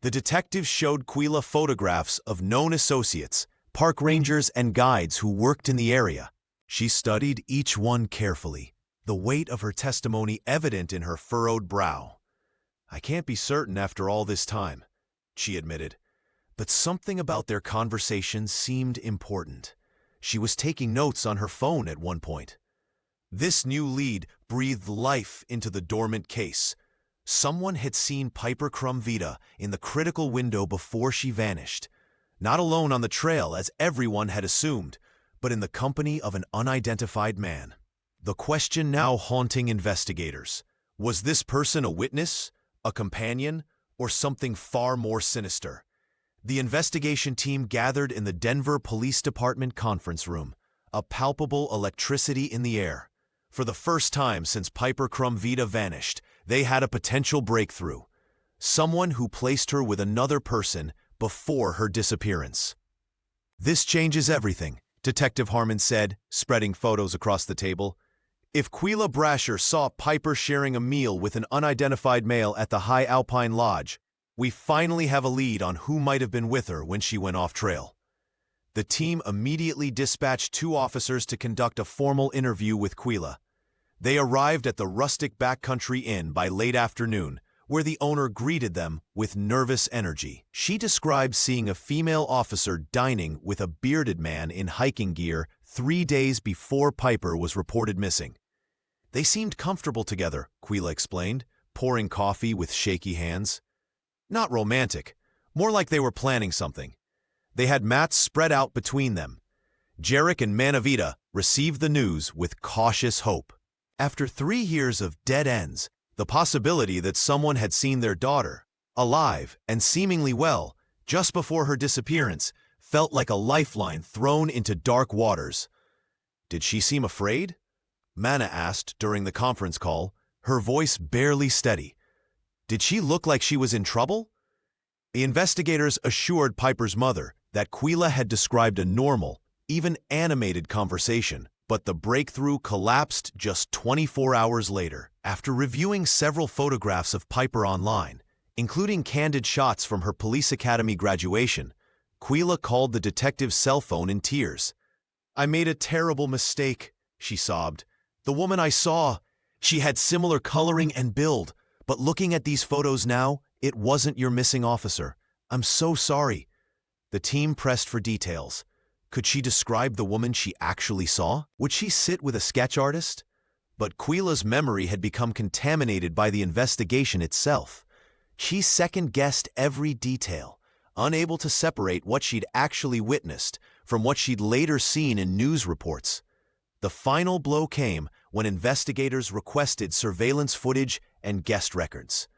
The detective showed Quila photographs of known associates, park rangers and guides who worked in the area. She studied each one carefully, the weight of her testimony evident in her furrowed brow. "I can't be certain after all this time," she admitted, "but something about their conversations seemed important. She was taking notes on her phone at one point." This new lead breathed life into the dormant case. Someone had seen Piper Crumvita in the critical window before she vanished, not alone on the trail as everyone had assumed, but in the company of an unidentified man. The question now haunting investigators: was this person a witness, a companion, or something far more sinister? The investigation team gathered in the Denver Police Department conference room, a palpable electricity in the air. For the first time since Piper Crumvita vanished, they had a potential breakthrough. Someone who placed her with another person before her disappearance. "This changes everything," Detective Harmon said, spreading photos across the table. "If Quila Brasher saw Piper sharing a meal with an unidentified male at the High Alpine Lodge, we finally have a lead on who might have been with her when she went off trail." The team immediately dispatched 2 officers to conduct a formal interview with Quila. They arrived at the rustic backcountry inn by late afternoon, where the owner greeted them with nervous energy. She described seeing a female officer dining with a bearded man in hiking gear 3 days before Piper was reported missing. "They seemed comfortable together," Quila explained, pouring coffee with shaky hands. "Not romantic, more like they were planning something. They had mats spread out between them." Jarek and Manavita received the news with cautious hope. After 3 years of dead ends, the possibility that someone had seen their daughter, alive and seemingly well, just before her disappearance, felt like a lifeline thrown into dark waters. "Did she seem afraid?" Mana asked during the conference call, her voice barely steady. "Did she look like she was in trouble?" The investigators assured Piper's mother that Quila had described a normal, even animated conversation, but the breakthrough collapsed just 24 hours later. After reviewing several photographs of Piper online, including candid shots from her police academy graduation, Quila called the detective's cell phone in tears. "I made a terrible mistake," she sobbed. "The woman I saw, she had similar coloring and build, but looking at these photos now, it wasn't your missing officer. I'm so sorry." The team pressed for details. Could she describe the woman she actually saw? Would she sit with a sketch artist? But Quila's memory had become contaminated by the investigation itself. She second-guessed every detail, unable to separate what she'd actually witnessed from what she'd later seen in news reports. The final blow came when investigators requested surveillance footage and guest records.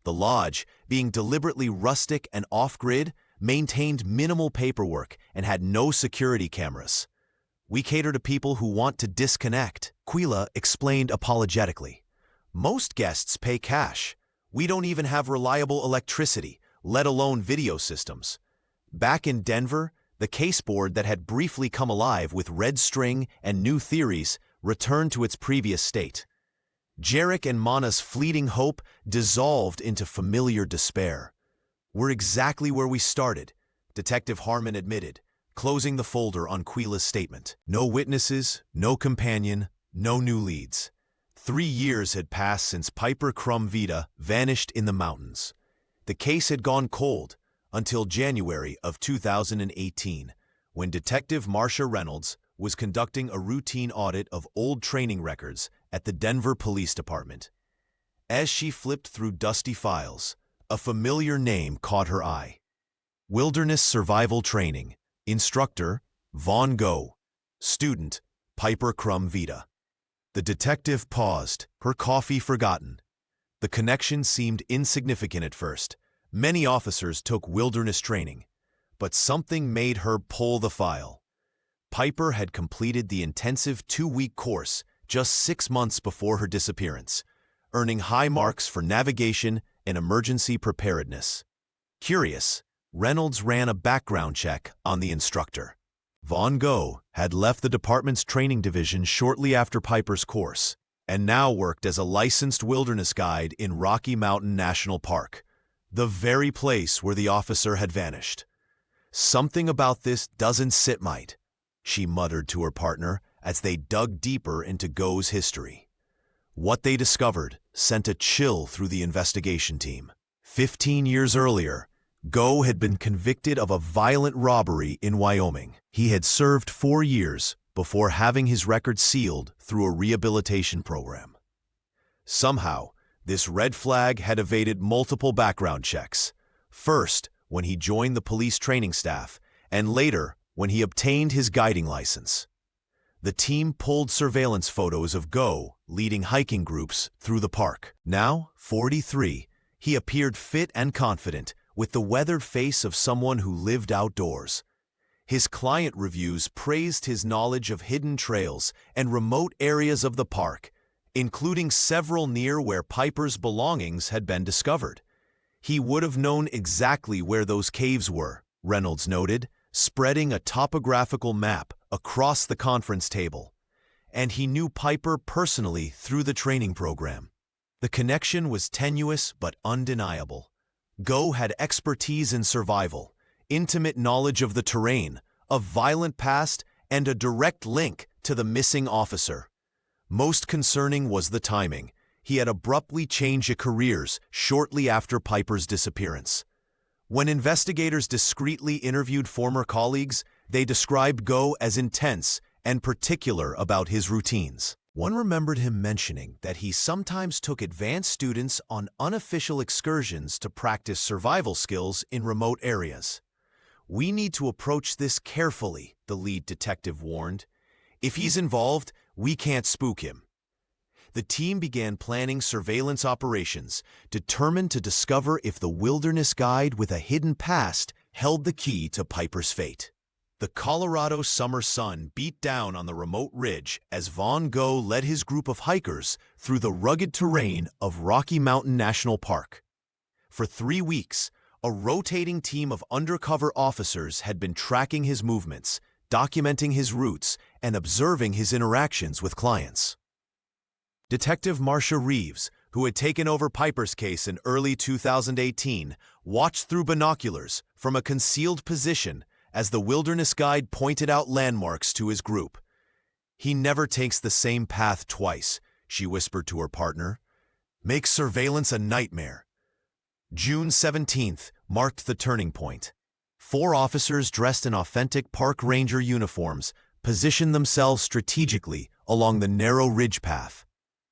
The lodge, being deliberately rustic and off-grid, maintained minimal paperwork and had no security cameras. "We cater to people who want to disconnect," Quila explained apologetically. "Most guests pay cash. We don't even have reliable electricity, let alone video systems. Back in Denver, the case board that had briefly come alive with red string and new theories returned to its previous state. Jarek and Mana's fleeting hope dissolved into familiar despair. "We're exactly where we started," Detective Harmon admitted, closing the folder on Quila's statement. No witnesses, no companion, no new leads. 3 years had passed since Piper Crumb-Vita vanished in the mountains. The case had gone cold until January of 2018, when Detective Marsha Reynolds was conducting a routine audit of old training records at the Denver Police Department. As she flipped through dusty files, a familiar name caught her eye. Wilderness Survival Training. Instructor, Vaughn Goh. Student, Piper Crumb-Vita. The detective paused, her coffee forgotten. The connection seemed insignificant at first. Many officers took wilderness training, but something made her pull the file. Piper had completed the intensive 2-week course just 6 months before her disappearance, earning high marks for navigation and emergency preparedness. Curious, Reynolds ran a background check on the instructor. Vaughn Goh had left the department's training division shortly after Piper's course, and now worked as a licensed wilderness guide in Rocky Mountain National Park, the very place where the officer had vanished. "Something about this doesn't sit right," she muttered to her partner as they dug deeper into Goh's history. What they discovered sent a chill through the investigation team. 15 years earlier, Goh had been convicted of a violent robbery in Wyoming. He had served 4 years before having his record sealed through a rehabilitation program. Somehow, this red flag had evaded multiple background checks. First, when he joined the police training staff, and later, when he obtained his guiding license. The team pulled surveillance photos of Goh leading hiking groups through the park. Now, 43, he appeared fit and confident, with the weathered face of someone who lived outdoors. His client reviews praised his knowledge of hidden trails and remote areas of the park, including several near where Piper's belongings had been discovered. He would have known exactly where those caves were, Reynolds noted, spreading a topographical map across the conference table. And he knew Piper personally through the training program. The connection was tenuous but undeniable. Goh had expertise in survival, intimate knowledge of the terrain, a violent past, and a direct link to the missing officer. Most concerning was the timing. He had abruptly changed careers shortly after Piper's disappearance. When investigators discreetly interviewed former colleagues, they described Goh as intense and particular about his routines. One remembered him mentioning that he sometimes took advanced students on unofficial excursions to practice survival skills in remote areas. "We need to approach this carefully," the lead detective warned. "If he's involved, we can't spook him." The team began planning surveillance operations, determined to discover if the wilderness guide with a hidden past held the key to Piper's fate. The Colorado summer sun beat down on the remote ridge as Vaughn Goh led his group of hikers through the rugged terrain of Rocky Mountain National Park. For 3 weeks, a rotating team of undercover officers had been tracking his movements, documenting his routes, and observing his interactions with clients. Detective Marsha Reeves, who had taken over Piper's case in early 2018, watched through binoculars from a concealed position as the wilderness guide pointed out landmarks to his group. "He never takes the same path twice," she whispered to her partner. "Makes surveillance a nightmare." June 17th marked the turning point. 4 officers dressed in authentic park ranger uniforms positioned themselves strategically along the narrow ridge path.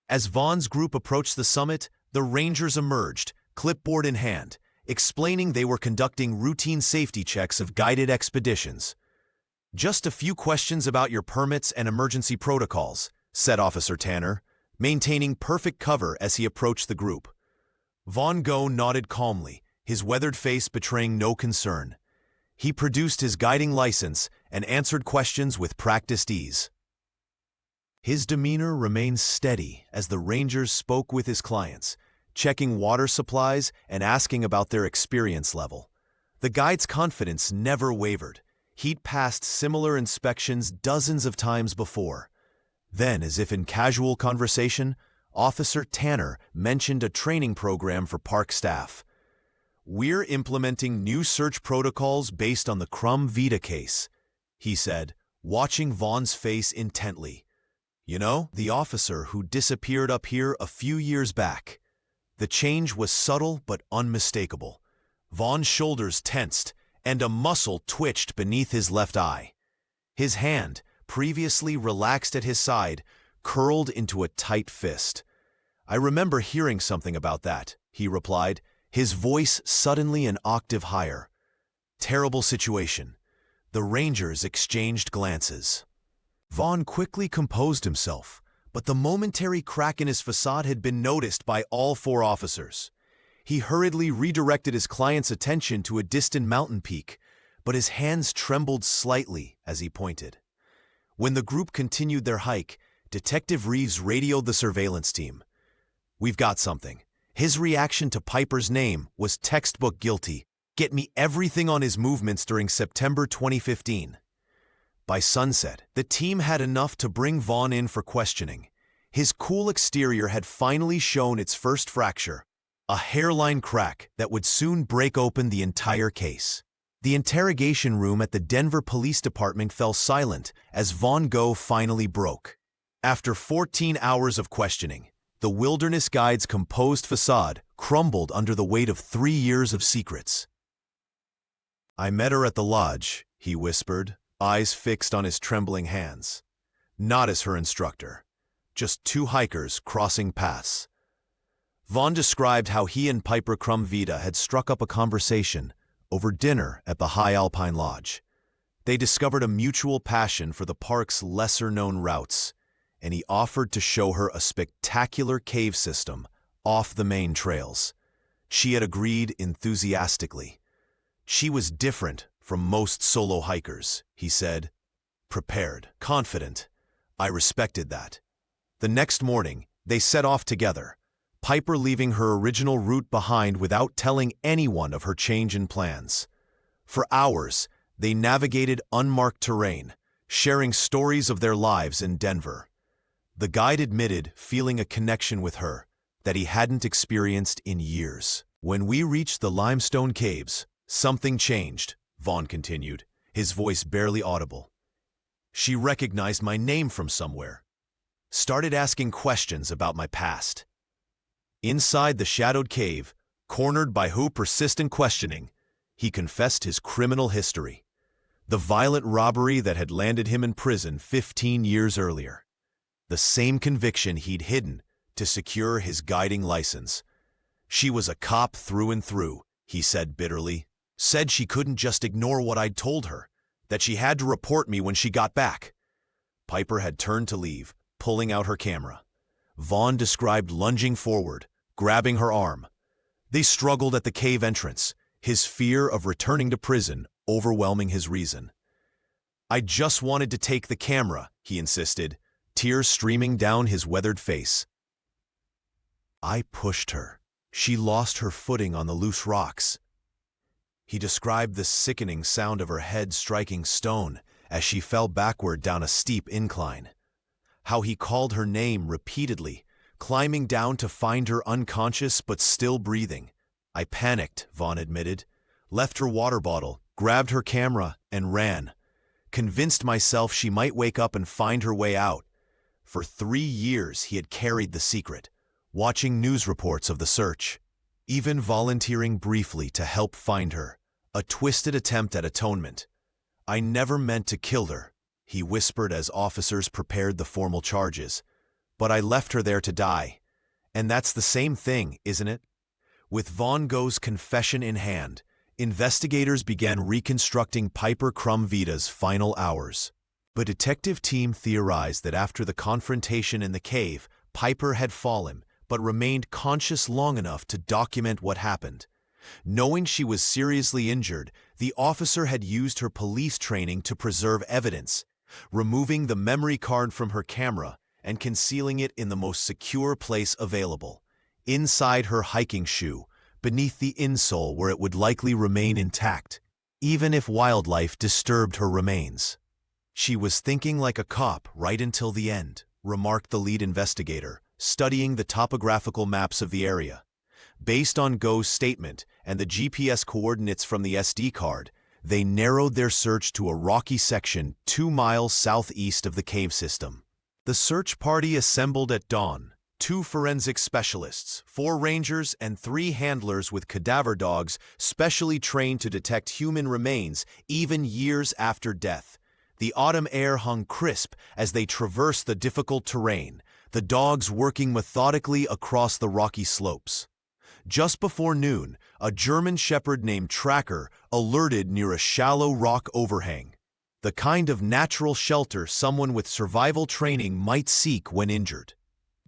As Vaughn's group approached the summit, the rangers emerged, clipboard in hand, explaining they were conducting routine safety checks of guided expeditions. "Just a few questions about your permits and emergency protocols," said Officer Tanner, maintaining perfect cover as he approached the group. Vaughn Goh nodded calmly, his weathered face betraying no concern. He produced his guiding license and answered questions with practiced ease. His demeanor remained steady as the rangers spoke with his clients, checking water supplies and asking about their experience level. The guide's confidence never wavered. He'd passed similar inspections dozens of times before. Then, as if in casual conversation, Officer Tanner mentioned a training program for park staff. "We're implementing new search protocols based on the Crumb Vita case," he said, watching Vaughn's face intently. "You know, the officer who disappeared up here a few years back." The change was subtle but unmistakable. Vaughn's shoulders tensed, and a muscle twitched beneath his left eye. His hand, previously relaxed at his side, curled into a tight fist. "I remember hearing something about that," he replied, his voice suddenly an octave higher. "Terrible situation." The Rangers exchanged glances. Vaughn quickly composed himself, but the momentary crack in his facade had been noticed by all four officers. He hurriedly redirected his client's attention to a distant mountain peak, but his hands trembled slightly as he pointed. When the group continued their hike, Detective Reeves radioed the surveillance team. "We've got something." His reaction to Piper's name was textbook guilty. "Get me everything on his movements during September 2015. By sunset, the team had enough to bring Vaughn in for questioning. His cool exterior had finally shown its first fracture, a hairline crack that would soon break open the entire case. The interrogation room at the Denver Police Department fell silent as Vaughn Gogh finally broke. After 14 hours of questioning, the Wilderness Guide's composed facade crumbled under the weight of 3 years of secrets. "I met her at the lodge," he whispered, eyes fixed on his trembling hands. "Not as her instructor. Just two hikers crossing paths." Vaughn described how he and Piper Crumb Vita had struck up a conversation over dinner at the High Alpine Lodge. They discovered a mutual passion for the park's lesser-known routes, and he offered to show her a spectacular cave system off the main trails. She had agreed enthusiastically. She was different from most solo hikers, he said. Prepared, confident. I respected that. The next morning, they set off together, Piper leaving her original route behind without telling anyone of her change in plans. For hours, they navigated unmarked terrain, sharing stories of their lives in Denver. The guide admitted feeling a connection with her that he hadn't experienced in years. "When we reached the limestone caves, something changed," Vaughn continued, his voice barely audible. "She recognized my name from somewhere. Started asking questions about my past. Inside the shadowed cave, cornered by her persistent questioning, he confessed his criminal history. The violent robbery that had landed him in prison 15 years earlier. The same conviction he'd hidden to secure his guiding license. She was a cop through and through, he said bitterly. Said she couldn't just ignore what I'd told her, that she had to report me when she got back." Piper had turned to leave, pulling out her camera. Vaughn described lunging forward, grabbing her arm. They struggled at the cave entrance, his fear of returning to prison overwhelming his reason. "I just wanted to take the camera," he insisted, tears streaming down his weathered face. "I pushed her. She lost her footing on the loose rocks." He described the sickening sound of her head striking stone as she fell backward down a steep incline. How he called her name repeatedly, climbing down to find her unconscious but still breathing. "I panicked," Vaughn admitted, left her water bottle, grabbed her camera, and ran. Convinced myself she might wake up and find her way out. For 3 years he had carried the secret, watching news reports of the search, even volunteering briefly to help find her. A twisted attempt at atonement. "I never meant to kill her," he whispered as officers prepared the formal charges. "But I left her there to die. And that's the same thing, isn't it?" With Vaughn Gogh's confession in hand, investigators began reconstructing Piper Crumb Vita's final hours. The detective team theorized that after the confrontation in the cave, Piper had fallen, but remained conscious long enough to document what happened. Knowing she was seriously injured, the officer had used her police training to preserve evidence, removing the memory card from her camera and concealing it in the most secure place available, inside her hiking shoe, beneath the insole where it would likely remain intact, even if wildlife disturbed her remains. "She was thinking like a cop right until the end," remarked the lead investigator, studying the topographical maps of the area. Based on Go's statement and the GPS coordinates from the SD card, they narrowed their search to a rocky section 2 miles southeast of the cave system. The search party assembled at dawn. 2 forensic specialists, 4 rangers, and 3 handlers with cadaver dogs specially trained to detect human remains even years after death. The autumn air hung crisp as they traversed the difficult terrain, the dogs working methodically across the rocky slopes. Just before noon, a German shepherd named Tracker alerted near a shallow rock overhang, the kind of natural shelter someone with survival training might seek when injured.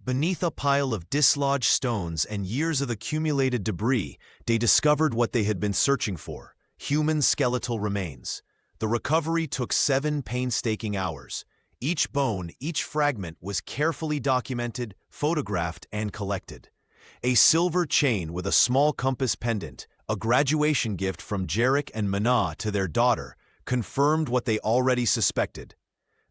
Beneath a pile of dislodged stones and years of accumulated debris, they discovered what they had been searching for: human skeletal remains. The recovery took 7 painstaking hours. Each bone, each fragment was carefully documented, photographed, and collected. A silver chain with a small compass pendant, a graduation gift from Jarek and Mana to their daughter, confirmed what they already suspected.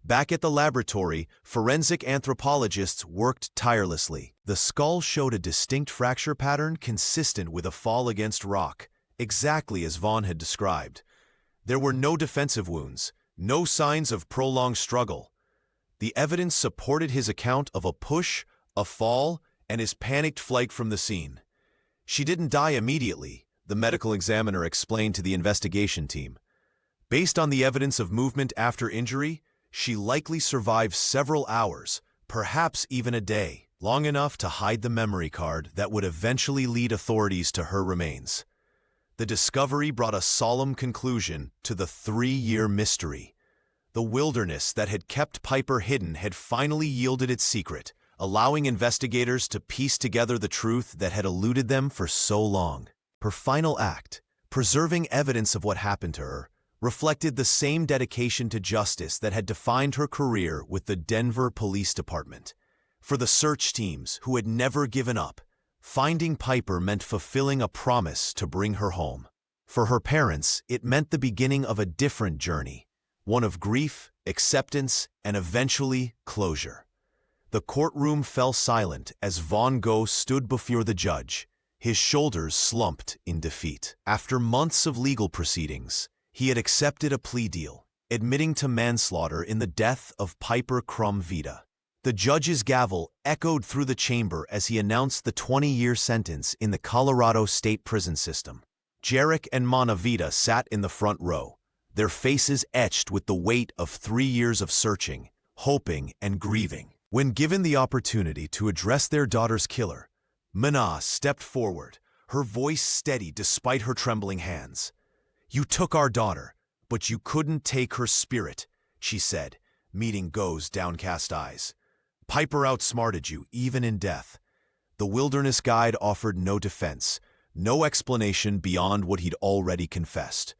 Back at the laboratory, forensic anthropologists worked tirelessly. The skull showed a distinct fracture pattern consistent with a fall against rock, exactly as Vaughn had described. There were no defensive wounds, no signs of prolonged struggle. The evidence supported his account of a push, a fall, and his panicked flight from the scene. "She didn't die immediately," the medical examiner explained to the investigation team. "Based on the evidence of movement after injury, she likely survived several hours, perhaps even a day, long enough to hide the memory card that would eventually lead authorities to her remains." The discovery brought a solemn conclusion to the 3-year mystery. The wilderness that had kept Piper hidden had finally yielded its secret, allowing investigators to piece together the truth that had eluded them for so long. Her final act, preserving evidence of what happened to her, reflected the same dedication to justice that had defined her career with the Denver Police Department. For the search teams who had never given up, finding Piper meant fulfilling a promise to bring her home. For her parents, it meant the beginning of a different journey, one of grief, acceptance, and eventually closure. The courtroom fell silent as Vaughn Go stood before the judge, his shoulders slumped in defeat. After months of legal proceedings, he had accepted a plea deal, admitting to manslaughter in the death of Piper Crumb-Vita. The judge's gavel echoed through the chamber as he announced the 20-year sentence in the Colorado State Prison System. Jarek and Mana Vita sat in the front row, their faces etched with the weight of 3 years of searching, hoping, and grieving. When given the opportunity to address their daughter's killer, Mana stepped forward, her voice steady despite her trembling hands. "You took our daughter, but you couldn't take her spirit," she said, meeting Go's downcast eyes. "Piper outsmarted you, even in death." The wilderness guide offered no defense, no explanation beyond what he'd already confessed.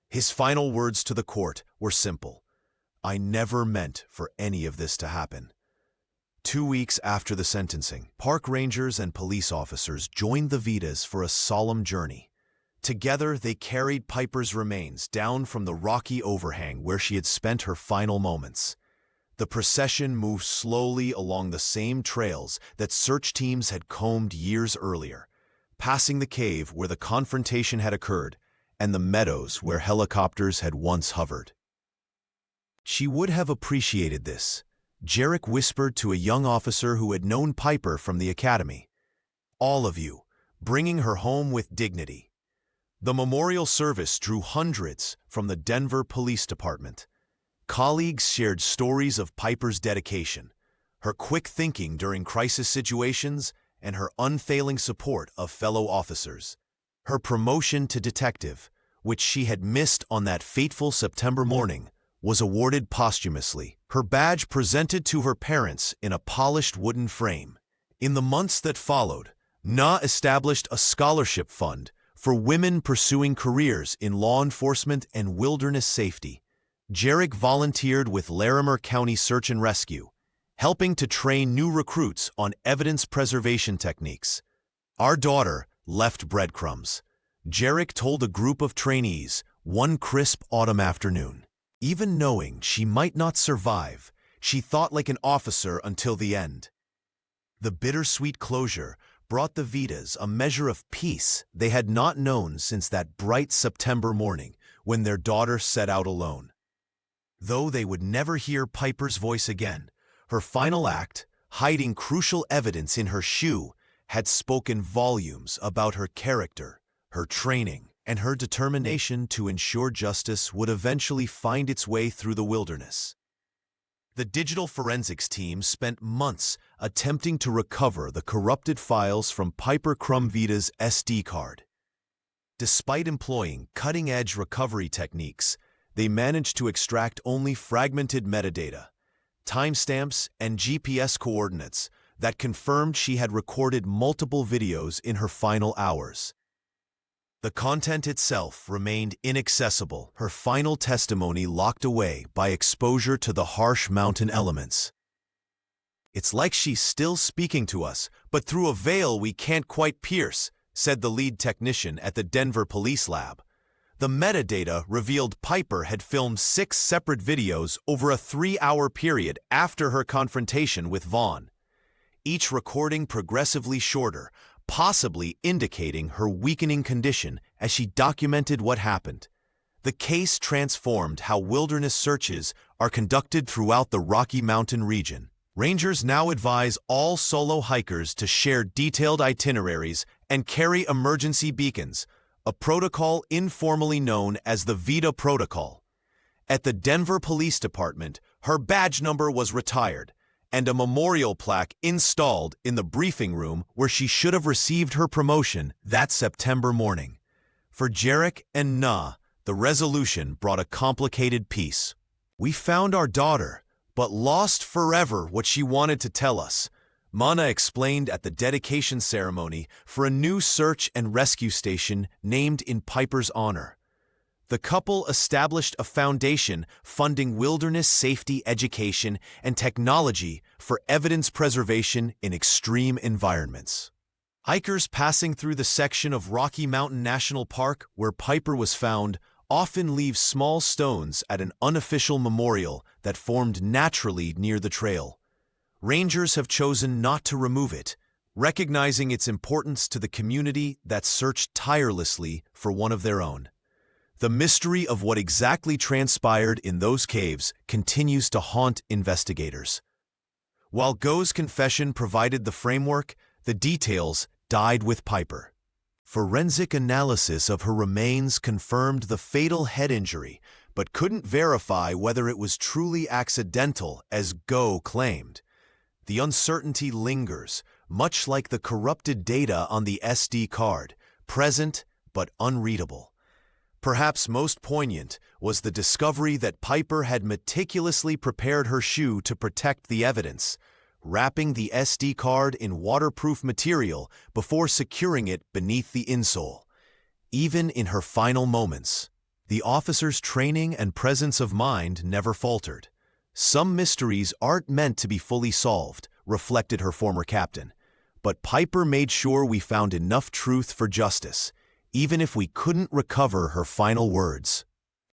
His final words to the court were simple: "I never meant for any of this to happen." 2 weeks after the sentencing, park rangers and police officers joined the Vitas for a solemn journey. Together, they carried Piper's remains down from the rocky overhang where she had spent her final moments. The procession moved slowly along the same trails that search teams had combed years earlier, passing the cave where the confrontation had occurred and the meadows where helicopters had once hovered. "She would have appreciated this," Jarek whispered to a young officer who had known Piper from the academy. "All of you, bringing her home with dignity." The memorial service drew hundreds from the Denver Police Department. Colleagues shared stories of Piper's dedication, her quick thinking during crisis situations, and her unfailing support of fellow officers. Her promotion to detective, which she had missed on that fateful September morning, was awarded posthumously, her badge presented to her parents in a polished wooden frame. In the months that followed, Na established a scholarship fund for women pursuing careers in law enforcement and wilderness safety. Jarek volunteered with Larimer County Search and Rescue, helping to train new recruits on evidence preservation techniques. Our daughter left breadcrumbs, Jarek told a group of trainees one crisp autumn afternoon. Even knowing she might not survive, she thought like an officer until the end. The bittersweet closure brought the Vitas a measure of peace they had not known since that bright September morning when their daughter set out alone. Though they would never hear Piper's voice again, her final act, hiding crucial evidence in her shoe, had spoken volumes about her character, her training, and her determination to ensure justice would eventually find its way through the wilderness. The digital forensics team spent months attempting to recover the corrupted files from Piper Krumvida's SD card. Despite employing cutting-edge recovery techniques, they managed to extract only fragmented metadata, timestamps, and GPS coordinates that confirmed she had recorded multiple videos in her final hours. The content itself remained inaccessible, her final testimony locked away by exposure to the harsh mountain elements. "It's like she's still speaking to us, but through a veil we can't quite pierce," said the lead technician at the Denver Police Lab. The metadata revealed Piper had filmed 6 separate videos over a 3-hour period after her confrontation with Vaughn, each recording progressively shorter, possibly indicating her weakening condition as she documented what happened. The case transformed how wilderness searches are conducted throughout the Rocky Mountain region. Rangers now advise all solo hikers to share detailed itineraries and carry emergency beacons, a protocol informally known as the Vita Protocol. At the Denver Police Department, her badge number was retired, and a memorial plaque installed in the briefing room where she should have received her promotion that September morning. For Jarek and Na, the resolution brought a complicated peace. "We found our daughter, but lost forever what she wanted to tell us," Mana explained at the dedication ceremony for a new search and rescue station named in Piper's honor. The couple established a foundation funding wilderness safety education and technology for evidence preservation in extreme environments. Hikers passing through the section of Rocky Mountain National Park where Piper was found often leave small stones at an unofficial memorial that formed naturally near the trail. Rangers have chosen not to remove it, recognizing its importance to the community that searched tirelessly for one of their own. The mystery of what exactly transpired in those caves continues to haunt investigators. While Go's confession provided the framework, the details died with Piper. Forensic analysis of her remains confirmed the fatal head injury, but couldn't verify whether it was truly accidental, as Go claimed. The uncertainty lingers, much like the corrupted data on the SD card, present but unreadable. Perhaps most poignant was the discovery that Piper had meticulously prepared her shoe to protect the evidence, wrapping the SD card in waterproof material before securing it beneath the insole. Even in her final moments, the officer's training and presence of mind never faltered. "Some mysteries aren't meant to be fully solved," reflected her former captain. "But Piper made sure we found enough truth for justice, even if we couldn't recover her final words."